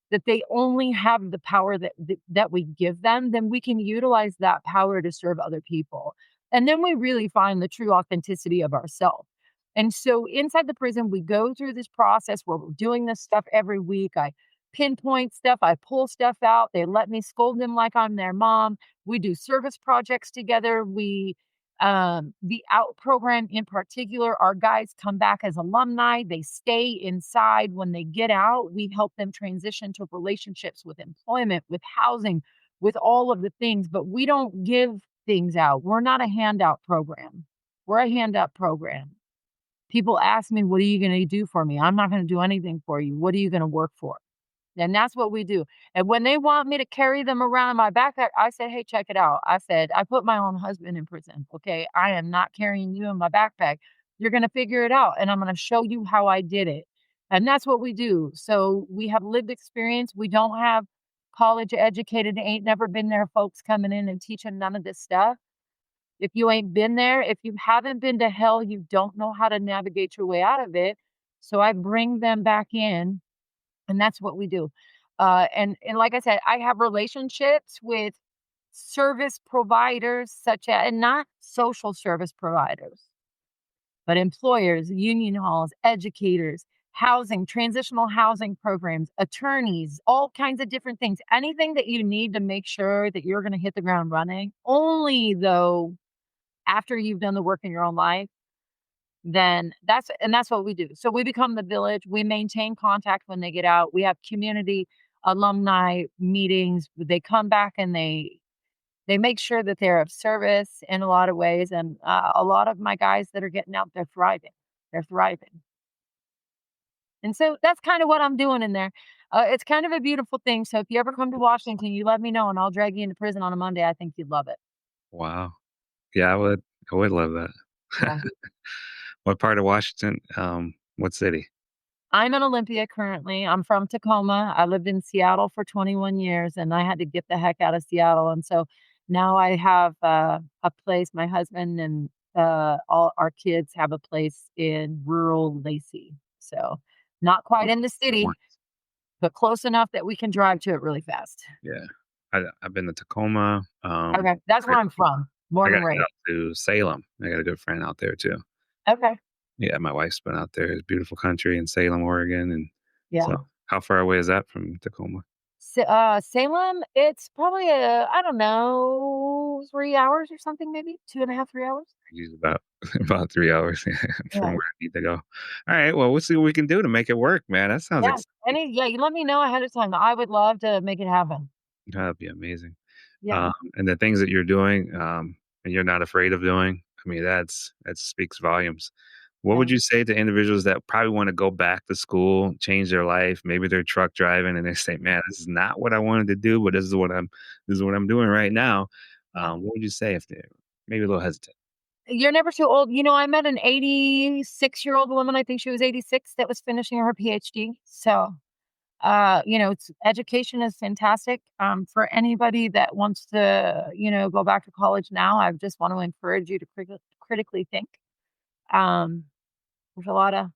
that they only have the power that we give them, then we can utilize that power to serve other people. And then we really find the true authenticity of ourselves. And so inside the prison, we go through this process where we're doing this stuff every week. I pinpoint stuff, I pull stuff out. They let me scold them like I'm their mom. We do service projects together. The OUT program in particular, our guys come back as alumni. They stay inside when they get out. We help them transition to relationships with employment, with housing, with all of the things, but we don't give things out. We're not a handout program. We're a handout program. People ask me, what are you going to do for me? I'm not going to do anything for you. What are you going to work for? And that's what we do. And when they want me to carry them around in my backpack, I said, hey, check it out. I said, I put my own husband in prison. Okay. I am not carrying you in my backpack. You're going to figure it out. And I'm going to show you how I did it. And that's what we do. So we have lived experience. We don't have college educated, ain't never been there folks coming in and teaching none of this stuff. If you ain't been there, if you haven't been to hell, you don't know how to navigate your way out of it. So I bring them back in, and that's what we do. And like I said, I have relationships with service providers, such as, and not social service providers. but employers, union halls, educators, housing, transitional housing programs, attorneys, all kinds of different things. Anything that you need to make sure that you're going to hit the ground running, only though after you've done the work in your own life, then that's what we do. So we become the village. We maintain contact when they get out. We have community alumni meetings. They come back and they make sure that they're of service in a lot of ways. And a lot of my guys that are getting out, they're thriving. They're thriving. And so that's kind of what I'm doing in there. It's kind of a beautiful thing. So if you ever come to Washington, you let me know and I'll drag you into prison on a Monday. I think you'd love it. Wow. Yeah, I would. I would love that. Yeah. What part of Washington? What city? I'm in Olympia currently. I'm from Tacoma. I lived in Seattle for 21 years and I had to get the heck out of Seattle. And so now I have a place, my husband and all our kids have a place in rural Lacey. So not quite in the city, but close enough that we can drive to it really fast. Yeah. I've been to Tacoma. Okay. That's where I'm from. I Born got and raised. out to Salem. I got a good friend out there too. Okay. Yeah, my wife's been out there. It's a beautiful country in Salem, Oregon. And Yeah. so how far away is that from Tacoma? Salem, it's probably I don't know, 3 hours or something, maybe 2.5, 3 hours. Use about about 3 hours from Yeah. where I need to go. All right. Well, we'll see what we can do to make it work, man. That sounds Yeah. You let me know ahead of time. I would love to make it happen. that'd be amazing. Yeah. And the things that you're doing, and you're not afraid of doing, I mean, that speaks volumes. What would Yeah. you say to individuals that probably want to go back to school, change their life? Maybe they're truck driving and they say, "Man, this is not what I wanted to do, but this is what I'm doing right now." What would you say if they're maybe a little hesitant? You're never too old. I met an 86-year-old woman. I think she was 86 that was finishing her PhD. So, education is fantastic. For anybody that wants to, go back to college now, I just want to encourage you to critically think. Um, there's a lot of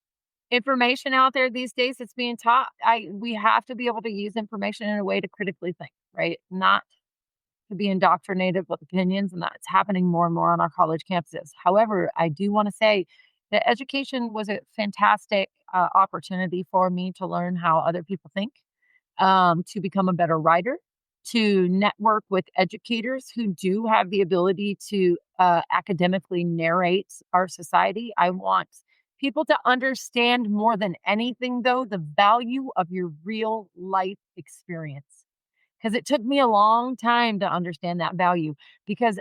information out there these days that's being taught. We have to be able to use information in a way to critically think, right? Not to be indoctrinated with opinions, and that's happening more and more on our college campuses. However, I do want to say that education was a fantastic opportunity for me to learn how other people think, to become a better writer, to network with educators who do have the ability to academically narrate our society. I want people to understand more than anything, though, the value of your real life experience. Because it took me a long time to understand that value because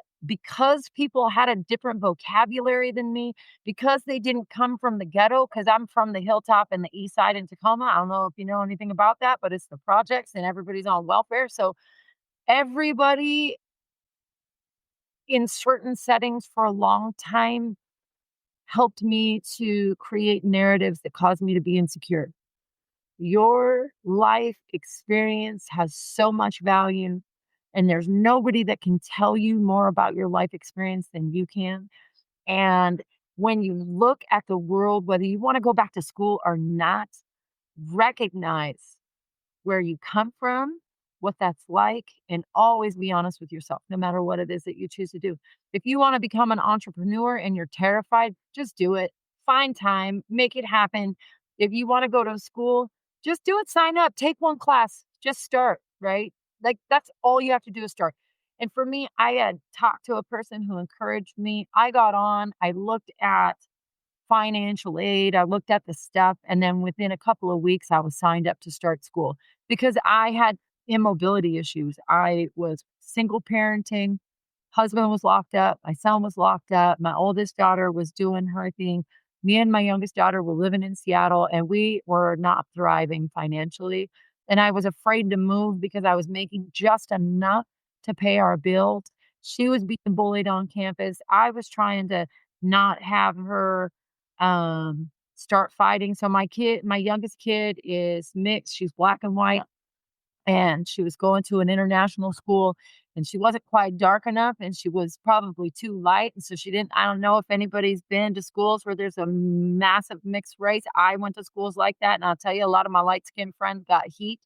people had a different vocabulary than me, because they didn't come from the ghetto, because I'm from the hilltop and the east side in Tacoma. I don't know if you know anything about that, but it's the projects and everybody's on welfare. So everybody in certain settings for a long time helped me to create narratives that caused me to be insecure. Your life experience has so much value, and there's nobody that can tell you more about your life experience than you can. And when you look at the world, whether you want to go back to school or not, recognize where you come from, what that's like, and always be honest with yourself, no matter what it is that you choose to do. If you want to become an entrepreneur and you're terrified, just do it. Find time, make it happen. If you want to go to school, just do it. Sign up, take one class, just start, right? Like that's all you have to do is start. And for me, I had talked to a person who encouraged me. I got on, I looked at financial aid. I looked at the stuff. And then within a couple of weeks, I was signed up to start school because I had immobility issues. I was single parenting. Husband was locked up. My son was locked up. My oldest daughter was doing her thing. Me and my youngest daughter were living in Seattle and we were not thriving financially. And I was afraid to move because I was making just enough to pay our bills. She was being bullied on campus. I was trying to not have her start fighting. So my youngest kid is mixed. She's black and white. And she was going to an international school and she wasn't quite dark enough and she was probably too light. And so I don't know if anybody's been to schools where there's a massive mixed race. I went to schools like that. And I'll tell you, a lot of my light skinned friends got heat.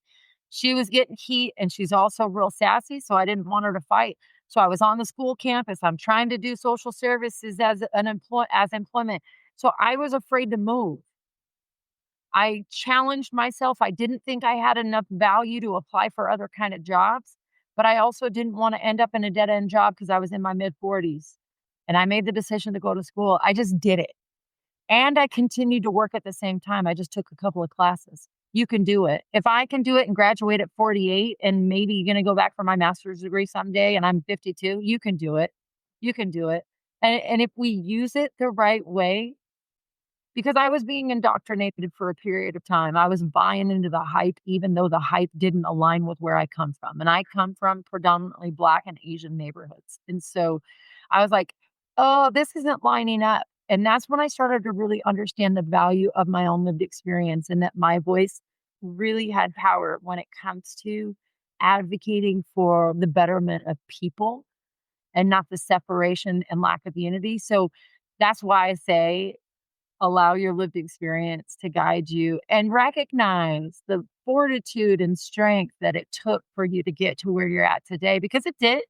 She was getting heat and she's also real sassy. So I didn't want her to fight. So I was on the school campus. I'm trying to do social services as employment. So I was afraid to move. I challenged myself. I didn't think I had enough value to apply for other kind of jobs, but I also didn't want to end up in a dead end job because I was in my mid 40s and I made the decision to go to school. I just did it. And I continued to work at the same time. I just took a couple of classes. You can do it. If I can do it and graduate at 48 and maybe going to go back for my master's degree someday and I'm 52, you can do it. You can do it. And if we use it the right way, because I was being indoctrinated for a period of time. I was buying into the hype, even though the hype didn't align with where I come from. And I come from predominantly Black and Asian neighborhoods. And so I was like, oh, this isn't lining up. And that's when I started to really understand the value of my own lived experience and that my voice really had power when it comes to advocating for the betterment of people and not the separation and lack of unity. So that's why I say allow your lived experience to guide you and recognize the fortitude and strength that it took for you to get to where you're at today, because it did.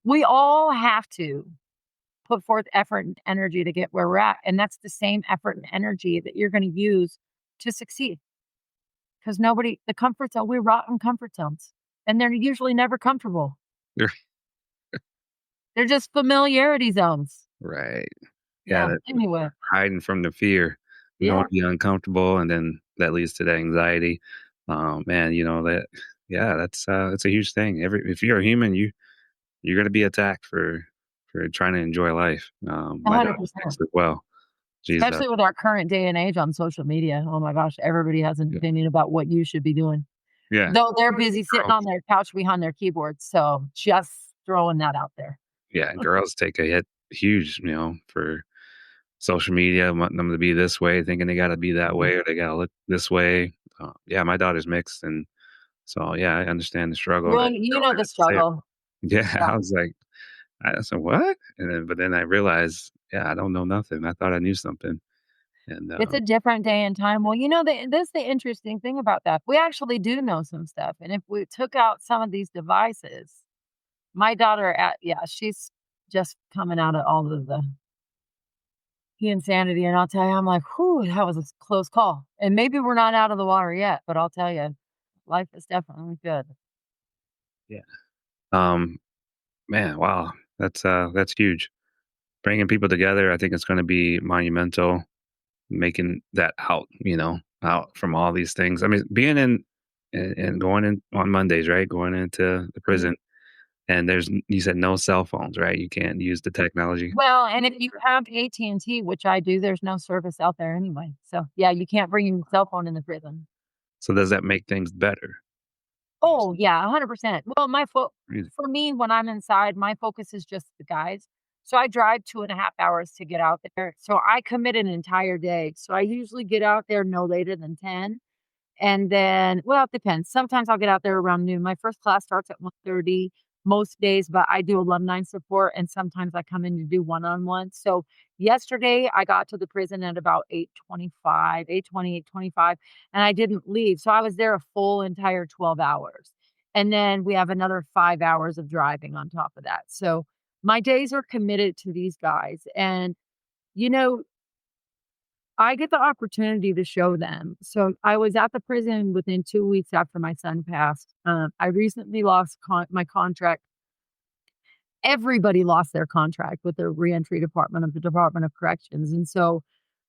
We all have to put forth effort and energy to get where we're at. And that's the same effort and energy that you're going to use to succeed. Because the comfort zone, we rot in comfort zones and they're usually never comfortable. They're just familiarity zones. Right. Yeah. Yeah. Anyway. Hiding from the fear. You don't want to be uncomfortable, and then that leads to the anxiety. Man, that's a huge thing. If you're a human, you're going to be attacked for trying to enjoy life. My dog 100%. as well. Especially with our current day and age on social media. Oh my gosh, everybody has an opinion about what you should be doing. Yeah. Though they're busy sitting on their couch behind their keyboard. So just throwing that out there. Yeah, girls take a hit huge, for social media, wanting them to be this way, thinking they got to be that way or they got to look this way. Yeah, my daughter's mixed, and so yeah, I understand the struggle. Well, you know the struggle. Yeah, I was like, I said what, but then I realized, yeah, I don't know nothing. I thought I knew something, and it's a different day and time. Well, that's the interesting thing about that. We actually do know some stuff, and if we took out some of these devices, my daughter, she's just coming out of all of the insanity. And I'll tell you, I'm like, whew, that was a close call. And maybe we're not out of the water yet, but I'll tell you, life is definitely good. Yeah. Man, wow. That's huge. Bringing people together, I think it's going to be monumental. Making that out from all these things. I mean, being in and going in on Mondays, right? Going into the prison, and you said no cell phones, right? You can't use the technology. Well, and if you have AT&T, which I do, there's no service out there anyway. So yeah, you can't bring your cell phone in the prison. So does that make things better? Oh yeah, 100%. Well, for me, when I'm inside, my focus is just the guys. So I drive 2.5 hours to get out there. So I commit an entire day. So I usually get out there no later than 10. And then, well, it depends. Sometimes I'll get out there around noon. My first class starts at 1:30 most days, but I do alumni support and sometimes I come in to do one-on-one. So yesterday I got to the prison at about 8:25, 8:20, 8:25, and I didn't leave. So I was there a full entire 12 hours. And then we have another 5 hours of driving on top of that. So my days are committed to these guys. And, you know, I get the opportunity to show them. So I was at the prison within 2 weeks after my son passed. I recently lost my contract. Everybody lost their contract with the reentry department of the Department of Corrections. And so,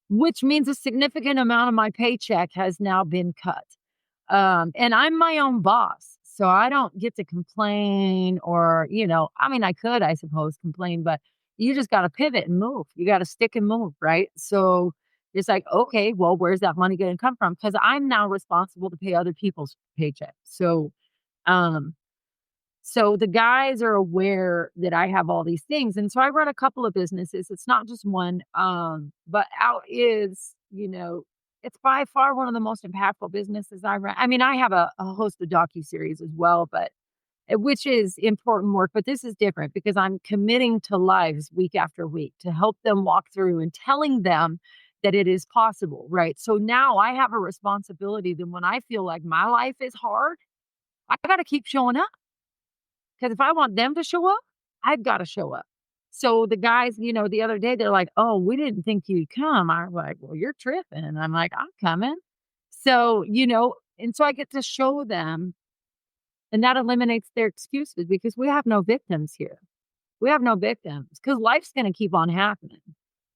which means a significant amount of my paycheck has now been cut. And I'm my own boss. So I don't get to complain or, I mean, I could, I suppose, complain, but you just got to pivot and move. You got to stick and move, right? So it's like, okay, well, where's that money going to come from? Because I'm now responsible to pay other people's paychecks. Um, so the guys are aware that I have all these things. And so I run a couple of businesses. It's not just one. But out is, it's by far one of the most impactful businesses I run. I mean, I have a host of docuseries as well, but which is important work. But this is different because I'm committing to lives week after week to help them walk through and telling them that it is possible, right? So now I have a responsibility that when I feel like my life is hard, I got to keep showing up. Because if I want them to show up, I've got to show up. So the guys, the other day, they're like, "Oh, we didn't think you'd come." I'm like, "Well, you're tripping." And I'm like, "I'm coming." So, and so I get to show them, and that eliminates their excuses because we have no victims here. We have no victims because life's going to keep on happening.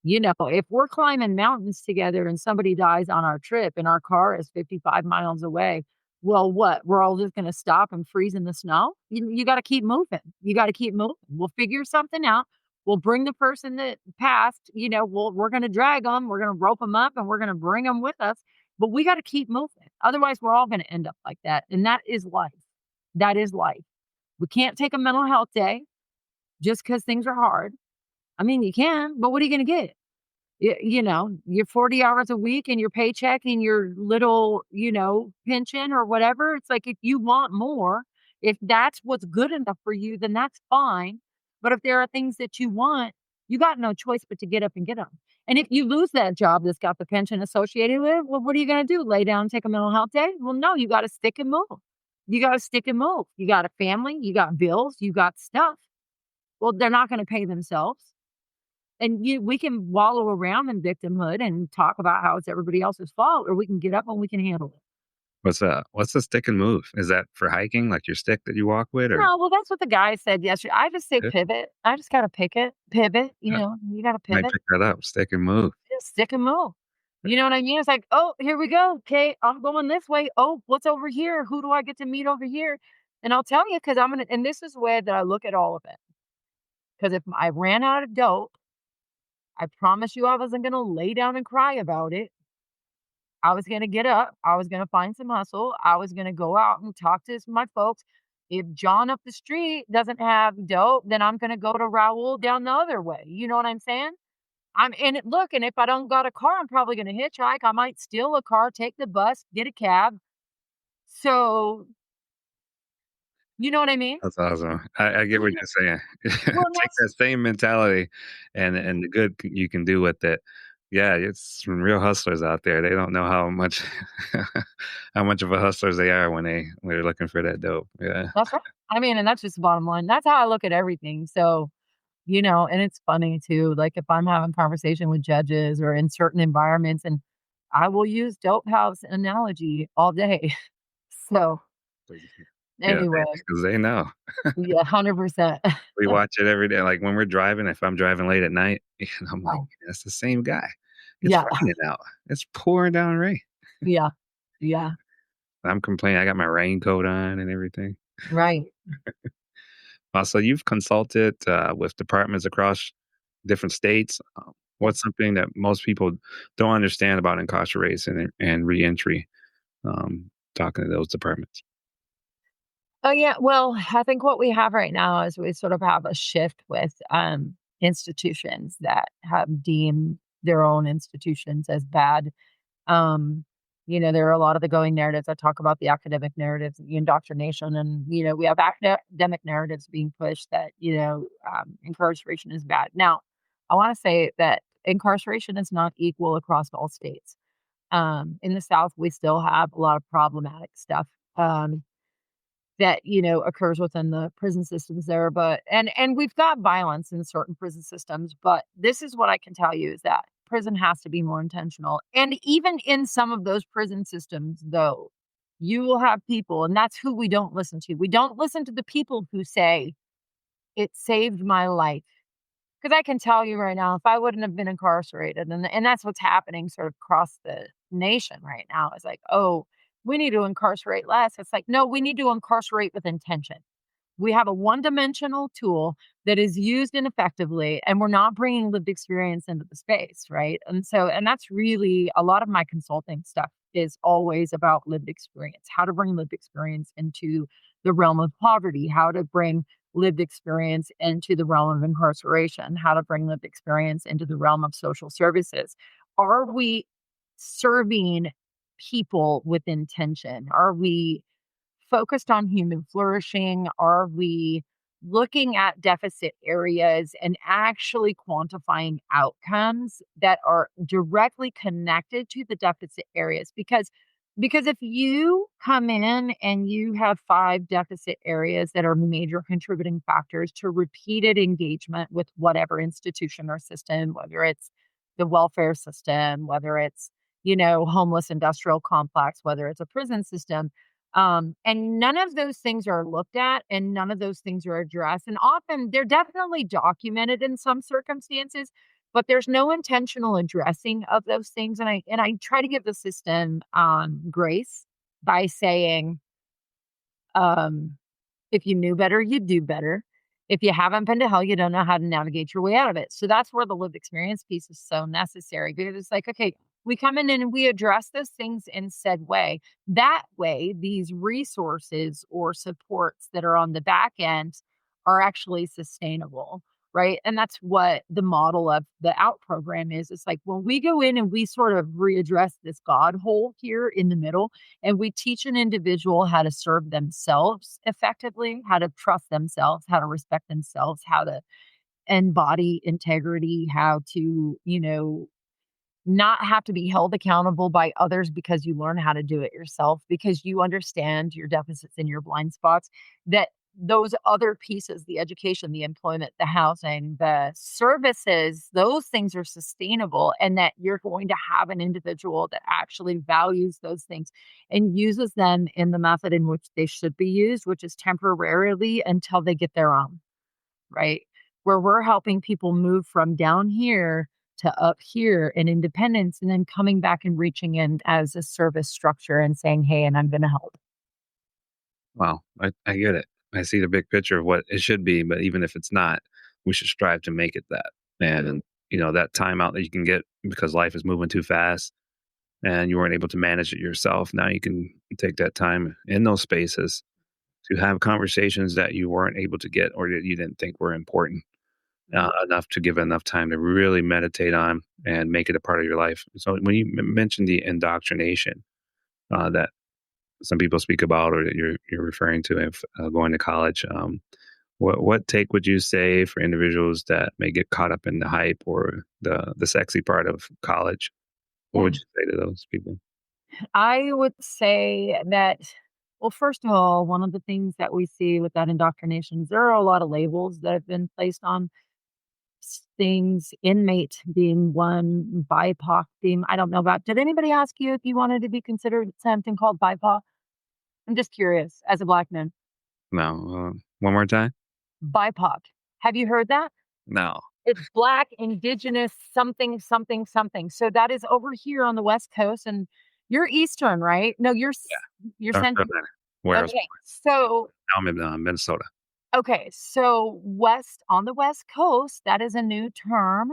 If we're climbing mountains together and somebody dies on our trip and our car is 55 miles away, well, what? We're all just going to stop and freeze in the snow? You got to keep moving. You got to keep moving. We'll figure something out. We'll bring the person that passed, we're going to drag them. We're going to rope them up and we're going to bring them with us. But we got to keep moving. Otherwise, we're all going to end up like that. And that is life. That is life. We can't take a mental health day just because things are hard. I mean, you can, but what are you going to get? Your 40 hours a week and your paycheck and your little, pension or whatever. It's like, if you want more, if that's what's good enough for you, then that's fine. But if there are things that you want, you got no choice but to get up and get them. And if you lose that job that's got the pension associated with it, well, what are you going to do? Lay down and take a mental health day? Well, no, you got to stick and move. You got to stick and move. You got a family, you got bills, you got stuff. Well, they're not going to pay themselves. And we can wallow around in victimhood and talk about how it's everybody else's fault, or we can get up and we can handle it. What's the stick and move? Is that for hiking, like your stick that you walk with, or No, well, that's what the guy said yesterday. I just say yeah, pivot. I just got to pivot. yeah, You got to might pivot. pick that up, stick and move. Just stick and move. You know what I mean? It's like, oh, here we go. Okay, I'm going this way. Oh, what's over here? Who do I get to meet over here? And I'll tell you, because and this is the way that I look at all of it. Because if I ran out of dope, I promise you I wasn't going to lay down and cry about it. I was going to get up. I was going to find some hustle. I was going to go out and talk to my folks. If John up the street doesn't have dope, then I'm going to go to Raul down the other way. You know what I'm saying? Look, and if I don't got a car, I'm probably going to hitchhike. I might steal a car, take the bus, get a cab. So, you know what I mean? That's awesome. I get what you're saying. Well, Take that same mentality and the good you can do with it. Yeah, it's some real hustlers out there. They don't know how much how much of a hustlers they are when they're looking for that dope. Yeah. that's right. And that's just the bottom line. That's how I look at everything. So, and it's funny too. Like if I'm having conversation with judges or in certain environments, and I will use dope house analogy all day. So Yeah, anyway, because they know. yeah, 100%. We watch it every day. Like when we're driving, if I'm driving late at night, and I'm like, Oh, that's the same guy. It's yeah, raining out. It's pouring down rain. yeah, yeah, I'm complaining. I got my raincoat on and everything. right. So you've consulted with departments across different states. Yeah. What's something that most people don't understand about incarceration and reentry? Talking to those departments. Oh yeah. Well, I think what we have right now is we sort of have a shift with institutions that have deemed their own institutions as bad. Um, there are a lot of the going narratives. I talk about the academic narratives, the indoctrination, and we have academic narratives being pushed that incarceration is bad. Now, I want to say that incarceration is not equal across all states. In the South, we still have a lot of problematic stuff. That occurs within the prison systems there, but and we've got violence in certain prison systems, but this is what I can tell you is that prison has to be more intentional. And even in some of those prison systems, though, you will have people, and that's who we don't listen to. We don't listen to the people who say it saved my life. Because I can tell you right now, if I wouldn't have been incarcerated, and that's what's happening sort of across the nation right now, is like, oh, we need to incarcerate less. It's like, no, we need to incarcerate with intention. We have a one-dimensional tool that is used ineffectively, and we're not bringing lived experience into the space, right? And that's really a lot of my consulting stuff is always about lived experience, how to bring lived experience into the realm of poverty, how to bring lived experience into the realm of incarceration, how to bring lived experience into the realm of social services. Are we serving people with intention? Are we focused on human flourishing? Are we looking at deficit areas and actually quantifying outcomes that are directly connected to the deficit areas? Because Because if you come in and you have 5 deficit areas that are major contributing factors to repeated engagement with whatever institution or system, whether it's the welfare system, whether it's, homeless industrial complex, whether it's a prison system, and none of those things are looked at and none of those things are addressed. And often they're definitely documented in some circumstances, but there's no intentional addressing of those things. And I try to give the system grace by saying, um, if you knew better, you'd do better. If you haven't been to hell, you don't know how to navigate your way out of it. So that's where the lived experience piece is so necessary, because it's like, okay, we come in and we address those things in said way. That way, these resources or supports that are on the back end are actually sustainable. Right. And that's what the model of the out program is. It's like when we go in and we sort of readdress this God hole here in the middle, and we teach an individual how to serve themselves effectively, how to trust themselves, how to respect themselves, how to embody integrity, how to, not have to be held accountable by others because you learn how to do it yourself, because you understand your deficits and your blind spots, that those other pieces, the education, the employment, the housing, the services, those things are sustainable, and that you're going to have an individual that actually values those things and uses them in the method in which they should be used, which is temporarily until they get their own, right? Where we're helping people move from down here to up here in independence, and then coming back and reaching in as a service structure and saying, hey, and I'm going to help. Wow, I get it. I see the big picture of what it should be, but even if it's not, we should strive to make it that. And that time out that you can get because life is moving too fast and you weren't able to manage it yourself. Now you can take that time in those spaces to have conversations that you weren't able to get or that you didn't think were important enough to give enough time to really meditate on and make it a part of your life. So when you mentioned the indoctrination that some people speak about, or that you're referring to, if going to college. What take would you say for individuals that may get caught up in the hype or the sexy part of college? What would you say to those people? I would say that, well, first of all, one of the things that we see with that indoctrination is there are a lot of labels that have been placed on things, inmate being one, BIPOC being, I don't know about, did anybody ask you if you wanted to be considered something called BIPOC? I'm just curious as a Black man. No, one more time. BIPOC. Have you heard that? No. It's Black, Indigenous, something, something, something. So that is over here on the West Coast, and you're Eastern, right? No, you're North Central. Carolina. Where else? Okay, so Now I'm in Minnesota. okay, so on the West Coast, that is a new term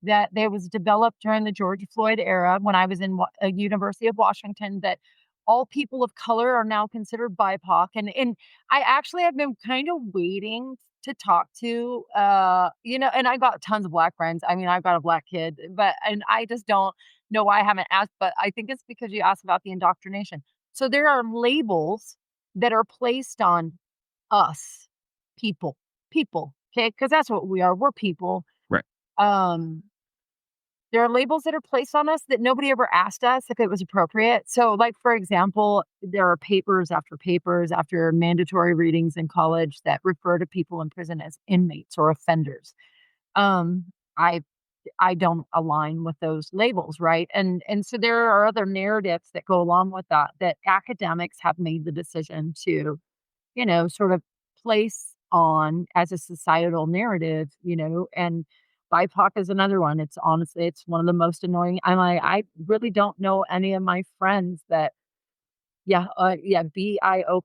that there was developed during the George Floyd era when I was in University of Washington, that all people of color are now considered BIPOC. And I actually have been kind of waiting to talk to, and I got tons of Black friends. I mean, I've got a Black kid, and I just don't know why I haven't asked, but I think it's because you asked about the indoctrination. So there are labels that are placed on us, people, okay? Because that's what we are. We're people. Right. Um, there are labels that are placed on us that nobody ever asked us if it was appropriate. So, like, for example, there are papers after mandatory readings in college that refer to people in prison as inmates or offenders. Um, I I don't align with those labels, right? And so there are other narratives that go along with that, that academics have made the decision to, sort of place on as a societal narrative, and BIPOC is another one. It's one of the most annoying. I really don't know any of my friends that, BIPOC.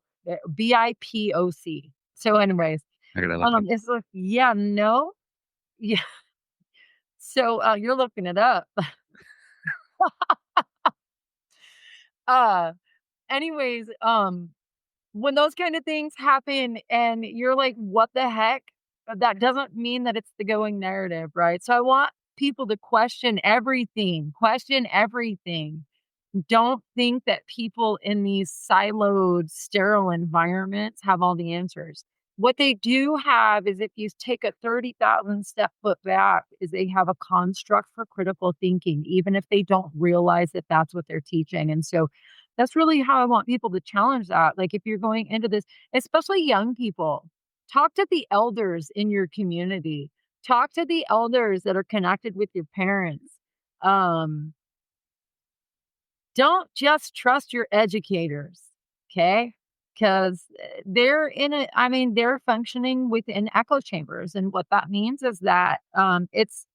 So anyways, I gotta look. it's like, yeah, no, yeah. So you're looking it up. uh, anyways, when those kind of things happen and you're like, what the heck? That doesn't mean that it's the going narrative, right? So I want people to question everything. Question everything. Don't think that people in these siloed, sterile environments have all the answers. What they do have is, if you take a 30,000 step foot back, is they have a construct for critical thinking, even if they don't realize that that's what they're teaching. And so That's really how I want people to challenge that. Like, if you're going into this, especially young people, talk to the elders in your community. Talk to the elders that are connected with your parents. Um, don't just trust your educators, okay? Because they're functioning within echo chambers. And what that means is that it's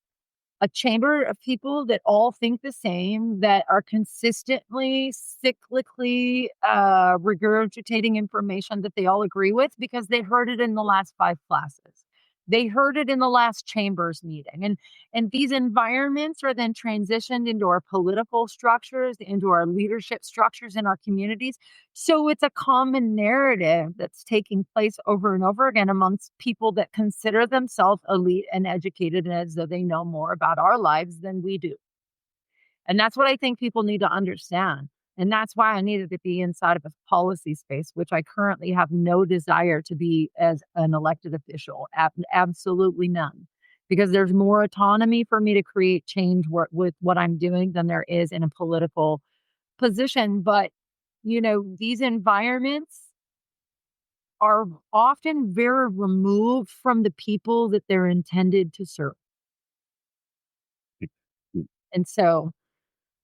a chamber of people that all think the same, that are consistently, cyclically regurgitating information that they all agree with because they heard it in the last 5 classes. They heard it in the last chambers meeting. And these environments are then transitioned into our political structures, into our leadership structures in our communities. So it's a common narrative that's taking place over and over again amongst people that consider themselves elite and educated, and as though they know more about our lives than we do. And that's what I think people need to understand. And that's why I needed to be inside of a policy space, which I currently have no desire to be as an elected official. Absolutely none. Because there's more autonomy for me to create change with what I'm doing than there is in a political position. But, these environments are often very removed from the people that they're intended to serve. And so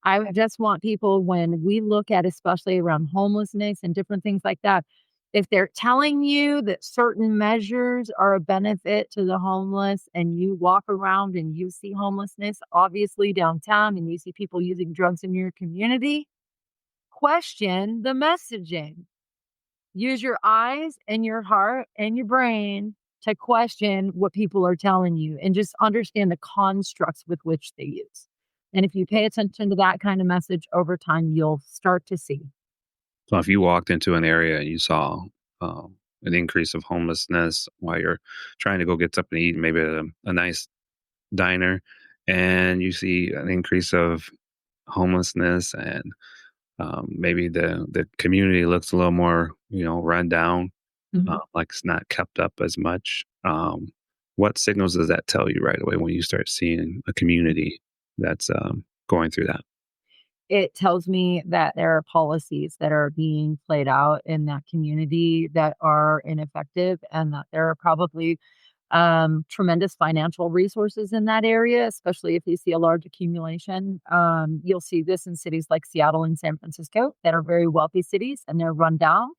I just want people, when we look at, especially around homelessness and different things like that, if they're telling you that certain measures are a benefit to the homeless and you walk around and you see homelessness, obviously downtown, and you see people using drugs in your community, question the messaging. Use your eyes and your heart and your brain to question what people are telling you and just understand the constructs with which they use. And if you pay attention to that kind of message over time, you'll start to see. So if you walked into an area and you saw an increase of homelessness while you're trying to go get something to eat, maybe at a nice diner, and you see an increase of homelessness and maybe the community looks a little more, run down, Mhm. like it's not kept up as much. What signals does that tell you right away when you start seeing a community that's going through that? It tells me that there are policies that are being played out in that community that are ineffective, and that there are probably tremendous financial resources in that area, especially if you see a large accumulation. You'll see this in cities like Seattle and San Francisco that are very wealthy cities, and they're run down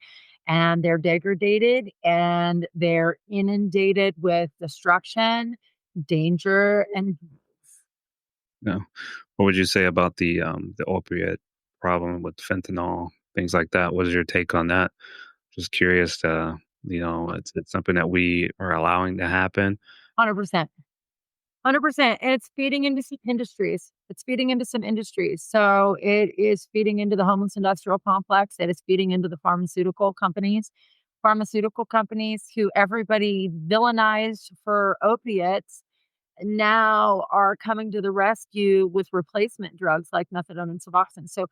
and they're degraded and they're inundated with destruction, danger, and No. What would you say about the opiate problem with fentanyl, things like that? What is your take on that? Just curious to, it's something that we are allowing to happen. 100%. 100%. And it's feeding into some industries. It's feeding into some industries. So it is feeding into the homeless industrial complex. It is feeding into the pharmaceutical companies who everybody villainized for opiates now are coming to the rescue with replacement drugs like methadone and Suboxone. So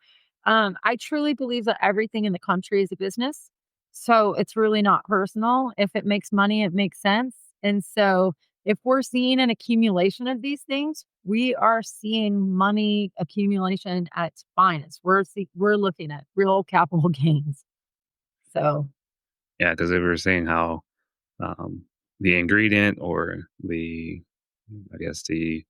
I truly believe that everything in the country is a business. So it's really not personal. If it makes money, it makes sense. And so if we're seeing an accumulation of these things, we are seeing money accumulation at its finest. We're looking at real capital gains. So Yeah, because they were saying how um, the ingredient or I guess the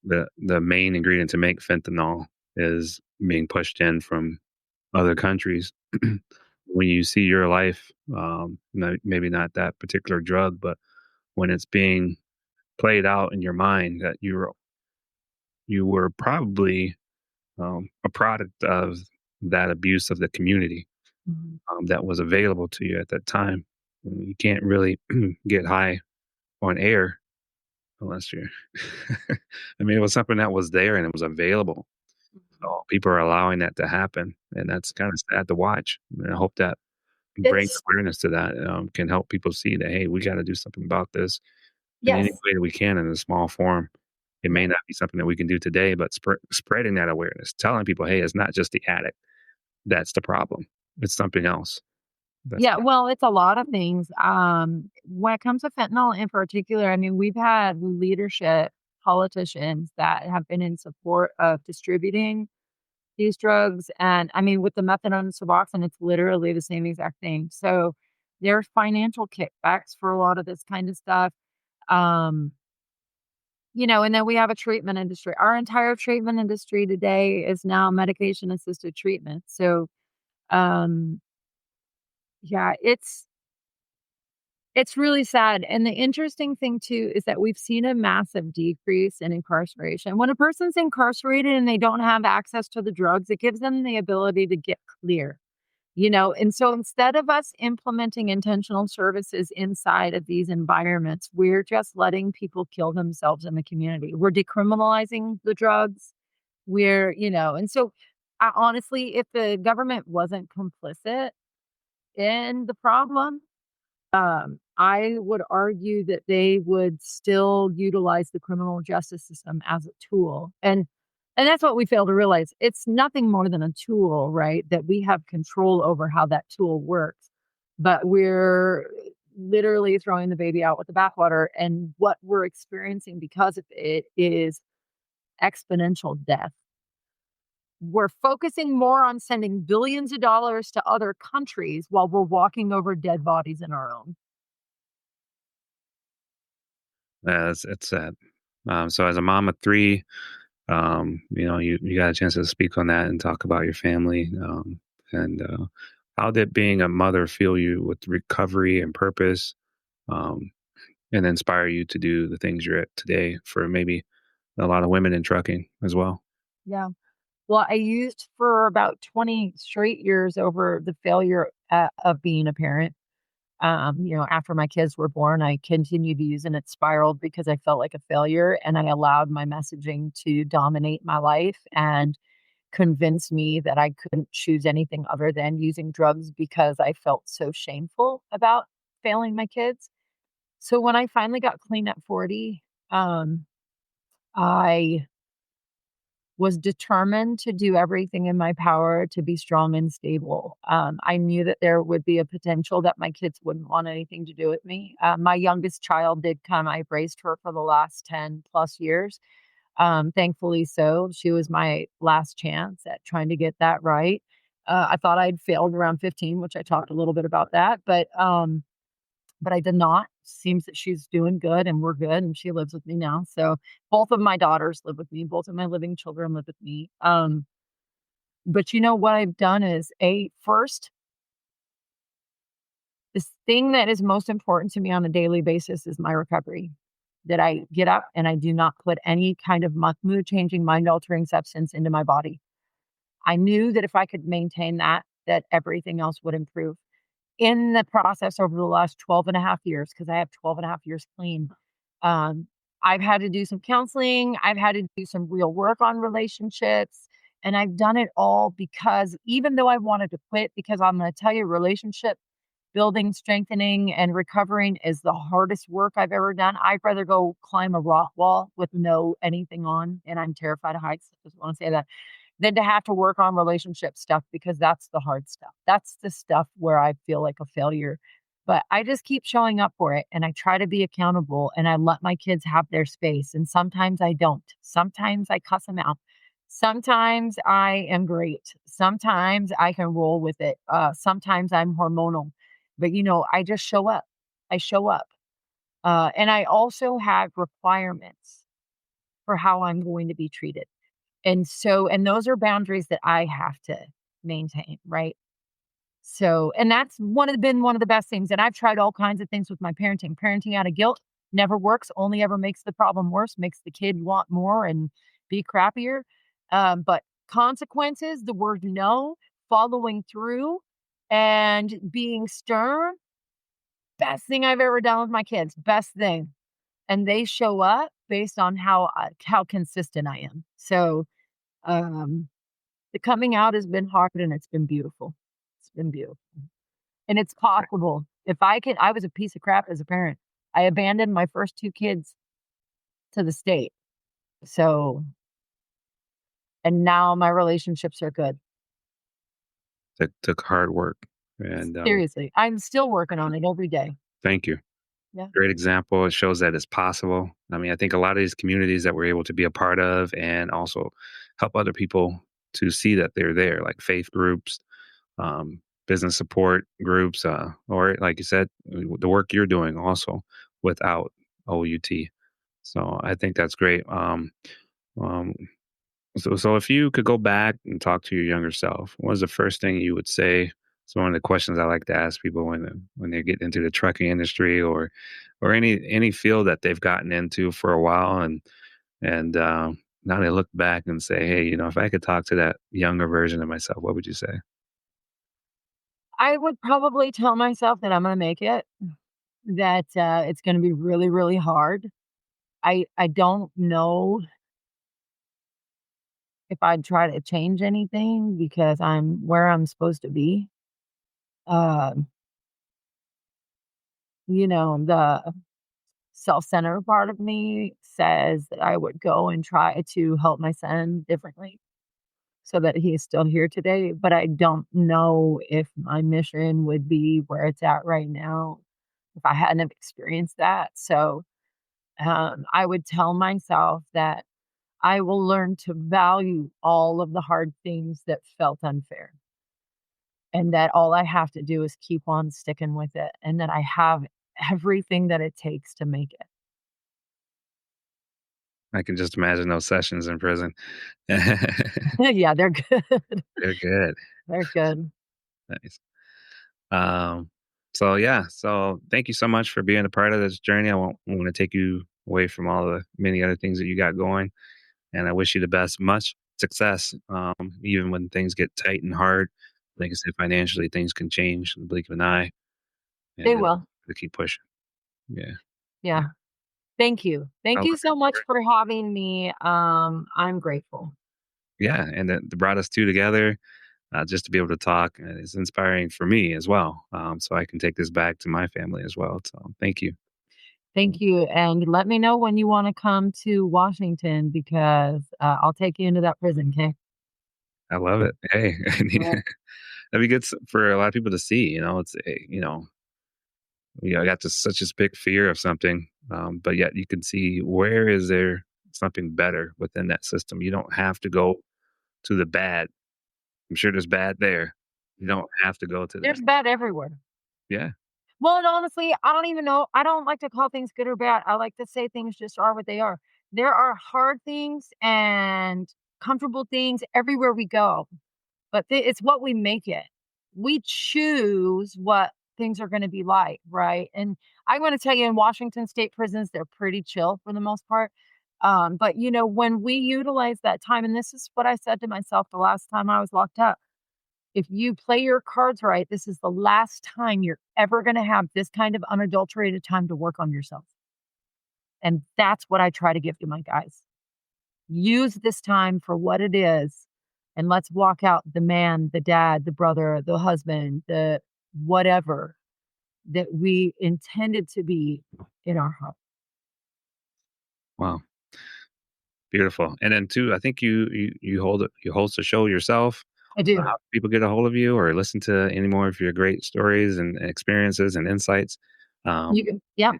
main ingredient to make fentanyl is being pushed in from other countries. When you see your life, maybe not that particular drug, but when it's being played out in your mind that you were probably a product of that abuse of the community mhm. that was available to you at that time. You can't really get high on air unless you're. I mean, it was something that was there and it was available. So people are allowing that to happen, and that's kind of sad to watch. And I hope that bringing It's awareness to that can help people see that hey, we got to do something about this in any yes. way that we can in a small form. It may not be something that we can do today, but spreading that awareness, telling people, hey, it's not just the addict that's the problem; it's something else. That's Yeah, well, it's a lot of things. When it comes to fentanyl in particular, I mean, we've had leadership politicians that have been in support of distributing these drugs. And I mean, with the methadone and Suboxone, it's literally the same exact thing. So there's financial kickbacks for a lot of this kind of stuff. Um, and then we have a treatment industry. Our entire treatment industry today is now medication assisted treatment. So, um, yeah, it's really sad. And the interesting thing too is that we've seen a massive decrease in incarceration. When a person's incarcerated and they don't have access to the drugs, it gives them the ability to get clear. And so instead of us implementing intentional services inside of these environments, we're just letting people kill themselves in the community. We're decriminalizing the drugs. And so honestly, if the government wasn't complicit in the problem, I would argue that they would still utilize the criminal justice system as a tool. And that's what we fail to realize. It's nothing more than a tool, right? That we have control over how that tool works. But we're literally throwing the baby out with the bathwater. And what we're experiencing because of it is exponential death. We're focusing more on sending billions of dollars to other countries while we're walking over dead bodies in our own. Yeah, it's sad. So as a mom of three, you got a chance to speak on that and talk about your family. And how did being a mother fill you with recovery and purpose, um, and inspire you to do the things you're at today for maybe a lot of women in trucking as well? Yeah. Well, I used for about 20 straight years over the failure of being a parent. After my kids were born, I continued to use and it spiraled because I felt like a failure and I allowed my messaging to dominate my life and convince me that I couldn't choose anything other than using drugs because I felt so shameful about failing my kids. So when I finally got clean at 40, I was determined to do everything in my power to be strong and stable. I knew that there would be a potential that my kids wouldn't want anything to do with me. My youngest child did come. I've raised her for the last 10 plus years. Thankfully so. She was my last chance at trying to get that right. I thought I'd failed around 15, which I talked a little bit about that, but I did not. Seems that she's doing good and we're good and she lives with me now. So both of my daughters live with me. Both of my living children live with me. But what I've done is first, this thing that is most important to me on a daily basis is my recovery. That I get up and I do not put any kind of mood changing, mind altering substance into my body. I knew that if I could maintain that everything else would improve. In the process over the last 12 and a half years, because I have 12 and a half years clean, um, I've had to do some counseling. I've had to do some real work on relationships. And I've done it all because even though I wanted to quit, because I'm going to tell you, relationship building, strengthening, and recovering is the hardest work I've ever done. I'd rather go climb a rock wall with no anything on. And I'm terrified of heights. I just want to say that than to have to work on relationship stuff because that's the hard stuff. That's the stuff where I feel like a failure. But I just keep showing up for it and I try to be accountable and I let my kids have their space. And sometimes I don't. Sometimes I cuss them out. Sometimes I am great. Sometimes I can roll with it. Sometimes I'm hormonal. But I just show up. I show up. And I also have requirements for how I'm going to be treated. And those are boundaries that I have to maintain, right? So, and that's been one of the best things. And I've tried all kinds of things with my parenting. Parenting out of guilt never works, only ever makes the problem worse, makes the kid want more and be crappier. But consequences, the word no, following through and being stern, best thing I've ever done with my kids, best thing. And they show up based on how consistent I am. So, um, the coming out has been hard and it's been beautiful. It's been beautiful. And it's possible. I was a piece of crap as a parent. I abandoned my first two kids to the state. So, and now my relationships are good. Took hard work. And Seriously, I'm still working on it every day. thank you. Yeah. Great example. It shows that it's possible. I mean, I think a lot of these communities that we're able to be a part of and also help other people to see that they're there, like faith groups, business support groups, or like you said, the work you're doing also without OUT. So I think that's great. Um, so if you could go back and talk to your younger self, what was the first thing you would say? It's one of the questions I like to ask people when they get into the trucking industry or any field that they've gotten into for a while, and now they look back and say, hey, if I could talk to that younger version of myself, what would you say? I would probably tell myself that I'm gonna make it, that, it's gonna be really, really hard. I don't know if I'd try to change anything because I'm where I'm supposed to be. Um, the self-centered part of me says that I would go and try to help my son differently so that he is still here today, but I don't know if my mission would be where it's at right now if I hadn't have experienced that. So, I would tell myself that I will learn to value all of the hard things that felt unfair, and that all I have to do is keep on sticking with it, and that I have everything that it takes to make it. I can just imagine those sessions in prison. They're Yeah, they're good. good. They're good. Nice. Um, so yeah, so thank you so much for being a part of this journey. I won't want to take you away from all the many other things that you got going, and I wish you the best, much success. Even when things get tight and hard, like I said, financially things can change in the blink of an eye, and They you'll will. keep pushing. Yeah, yeah. Yeah. Thank you. Thank Sounds you like so much for having me. I'm grateful. yeah, and that brought us two together. Just to be able to talk is inspiring for me as well. So I can take this back to my family as well. So thank you. Thank you. And let me know when you want to come to Washington because I'll take you into that prison, okay? I love it. Hey, Yeah. that'd be good for a lot of people to see. It's I got just such a big fear of something, but yet you can see where is there something better within that system. You don't have to go to the bad. I'm sure there's bad there. You don't have to go to there. There's bad everywhere. Yeah, Well, and honestly, I don't even know. I don't like to call things good or bad. I like to say things just are what they are. There are hard things and comfortable things everywhere we go, but it's what we make it. We choose what things are going to be like, right? And I'm going to tell you, in Washington state prisons, they're pretty chill for the most part. But when we utilize that time, and this is what I said to myself the last time I was locked up. If you play your cards right, this is the last time you're ever gonna have this kind of unadulterated time to work on yourself. And that's what I try to give to my guys. Use this time for what it is, and let's walk out the man, the dad, the brother, the husband, the whatever that we intended to be in our heart. wow, beautiful. And then too, I think you host a show yourself. I How do. can people get a hold of you or listen to any more of your great stories and experiences and insights? You Um, can, yeah.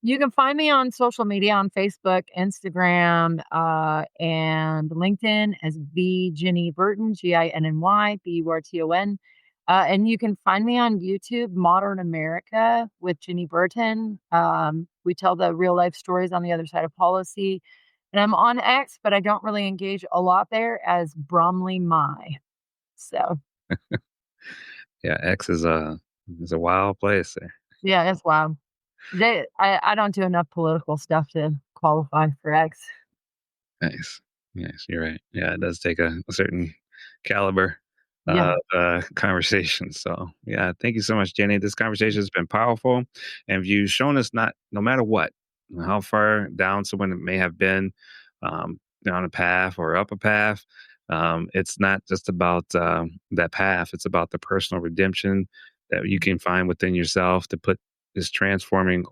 You can find me on social media on Facebook, Instagram, and LinkedIn as the Ginny Burton, Ginny Burton. And you can find me on YouTube, Modern America with Ginny Burton. We tell the real life stories on the other side of policy. And I'm on X, but I don't really engage a lot there as Bromley Mai. So yeah, X is a wild place there. yeah, that's wild. I don't do enough political stuff to qualify for X. Nice. Yes, you're right. Yeah, it does take a certain caliber Yeah. conversation. So, yeah, thank you so much, Jenny. This conversation has been powerful, and you've shown us not no matter what, how far down someone may have been, down a path or up a path. It's not just about that path; it's about the personal redemption that you can find within yourself to put this transforming,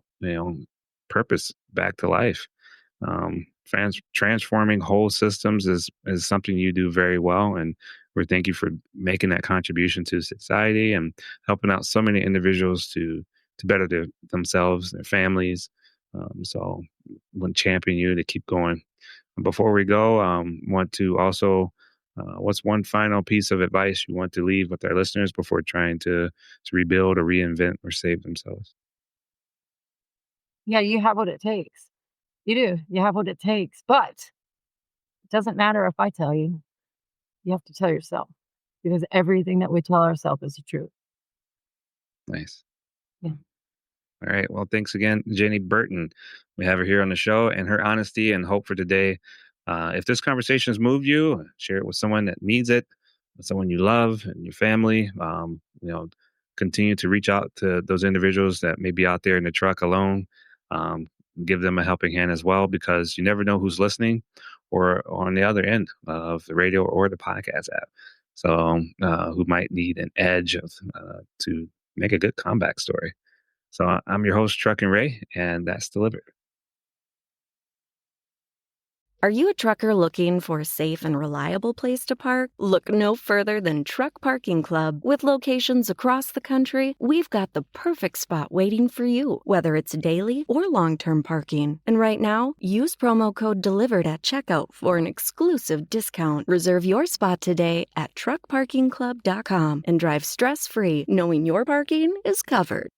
purpose back to life. Transforming whole systems is something you do very well, and we thank you for making that contribution to society and helping out so many individuals to better themselves, their families. So, want to champion you to keep going. Before we go, want to also What's one final piece of advice you want to leave with our listeners before trying to rebuild or reinvent or save themselves? Yeah, you have what it takes. You do. You have what it takes. But it doesn't matter if I tell you. You have to tell yourself because everything that we tell ourselves is the truth. Nice. Yeah. All right. Well, thanks again, Ginny Burton. We have her here on the show, and her honesty and hope for today. If this conversation has moved you, share it with someone that needs it, with someone you love and your family. Continue to reach out to those individuals that may be out there in the truck alone. Um, Give them a helping hand as well, because you never know who's listening or on the other end of the radio or the podcast app. So, who might need an edge to make a good comeback story. So I'm your host, Truck and Ray, and that's Delivered. Are you a trucker looking for a safe and reliable place to park? Look no further than Truck Parking Club. With locations across the country, we've got the perfect spot waiting for you, whether it's daily or long-term parking. And right now, use promo code DELIVERED at checkout for an exclusive discount. Reserve your spot today at truckparkingclub.com and drive stress-free, knowing your parking is covered.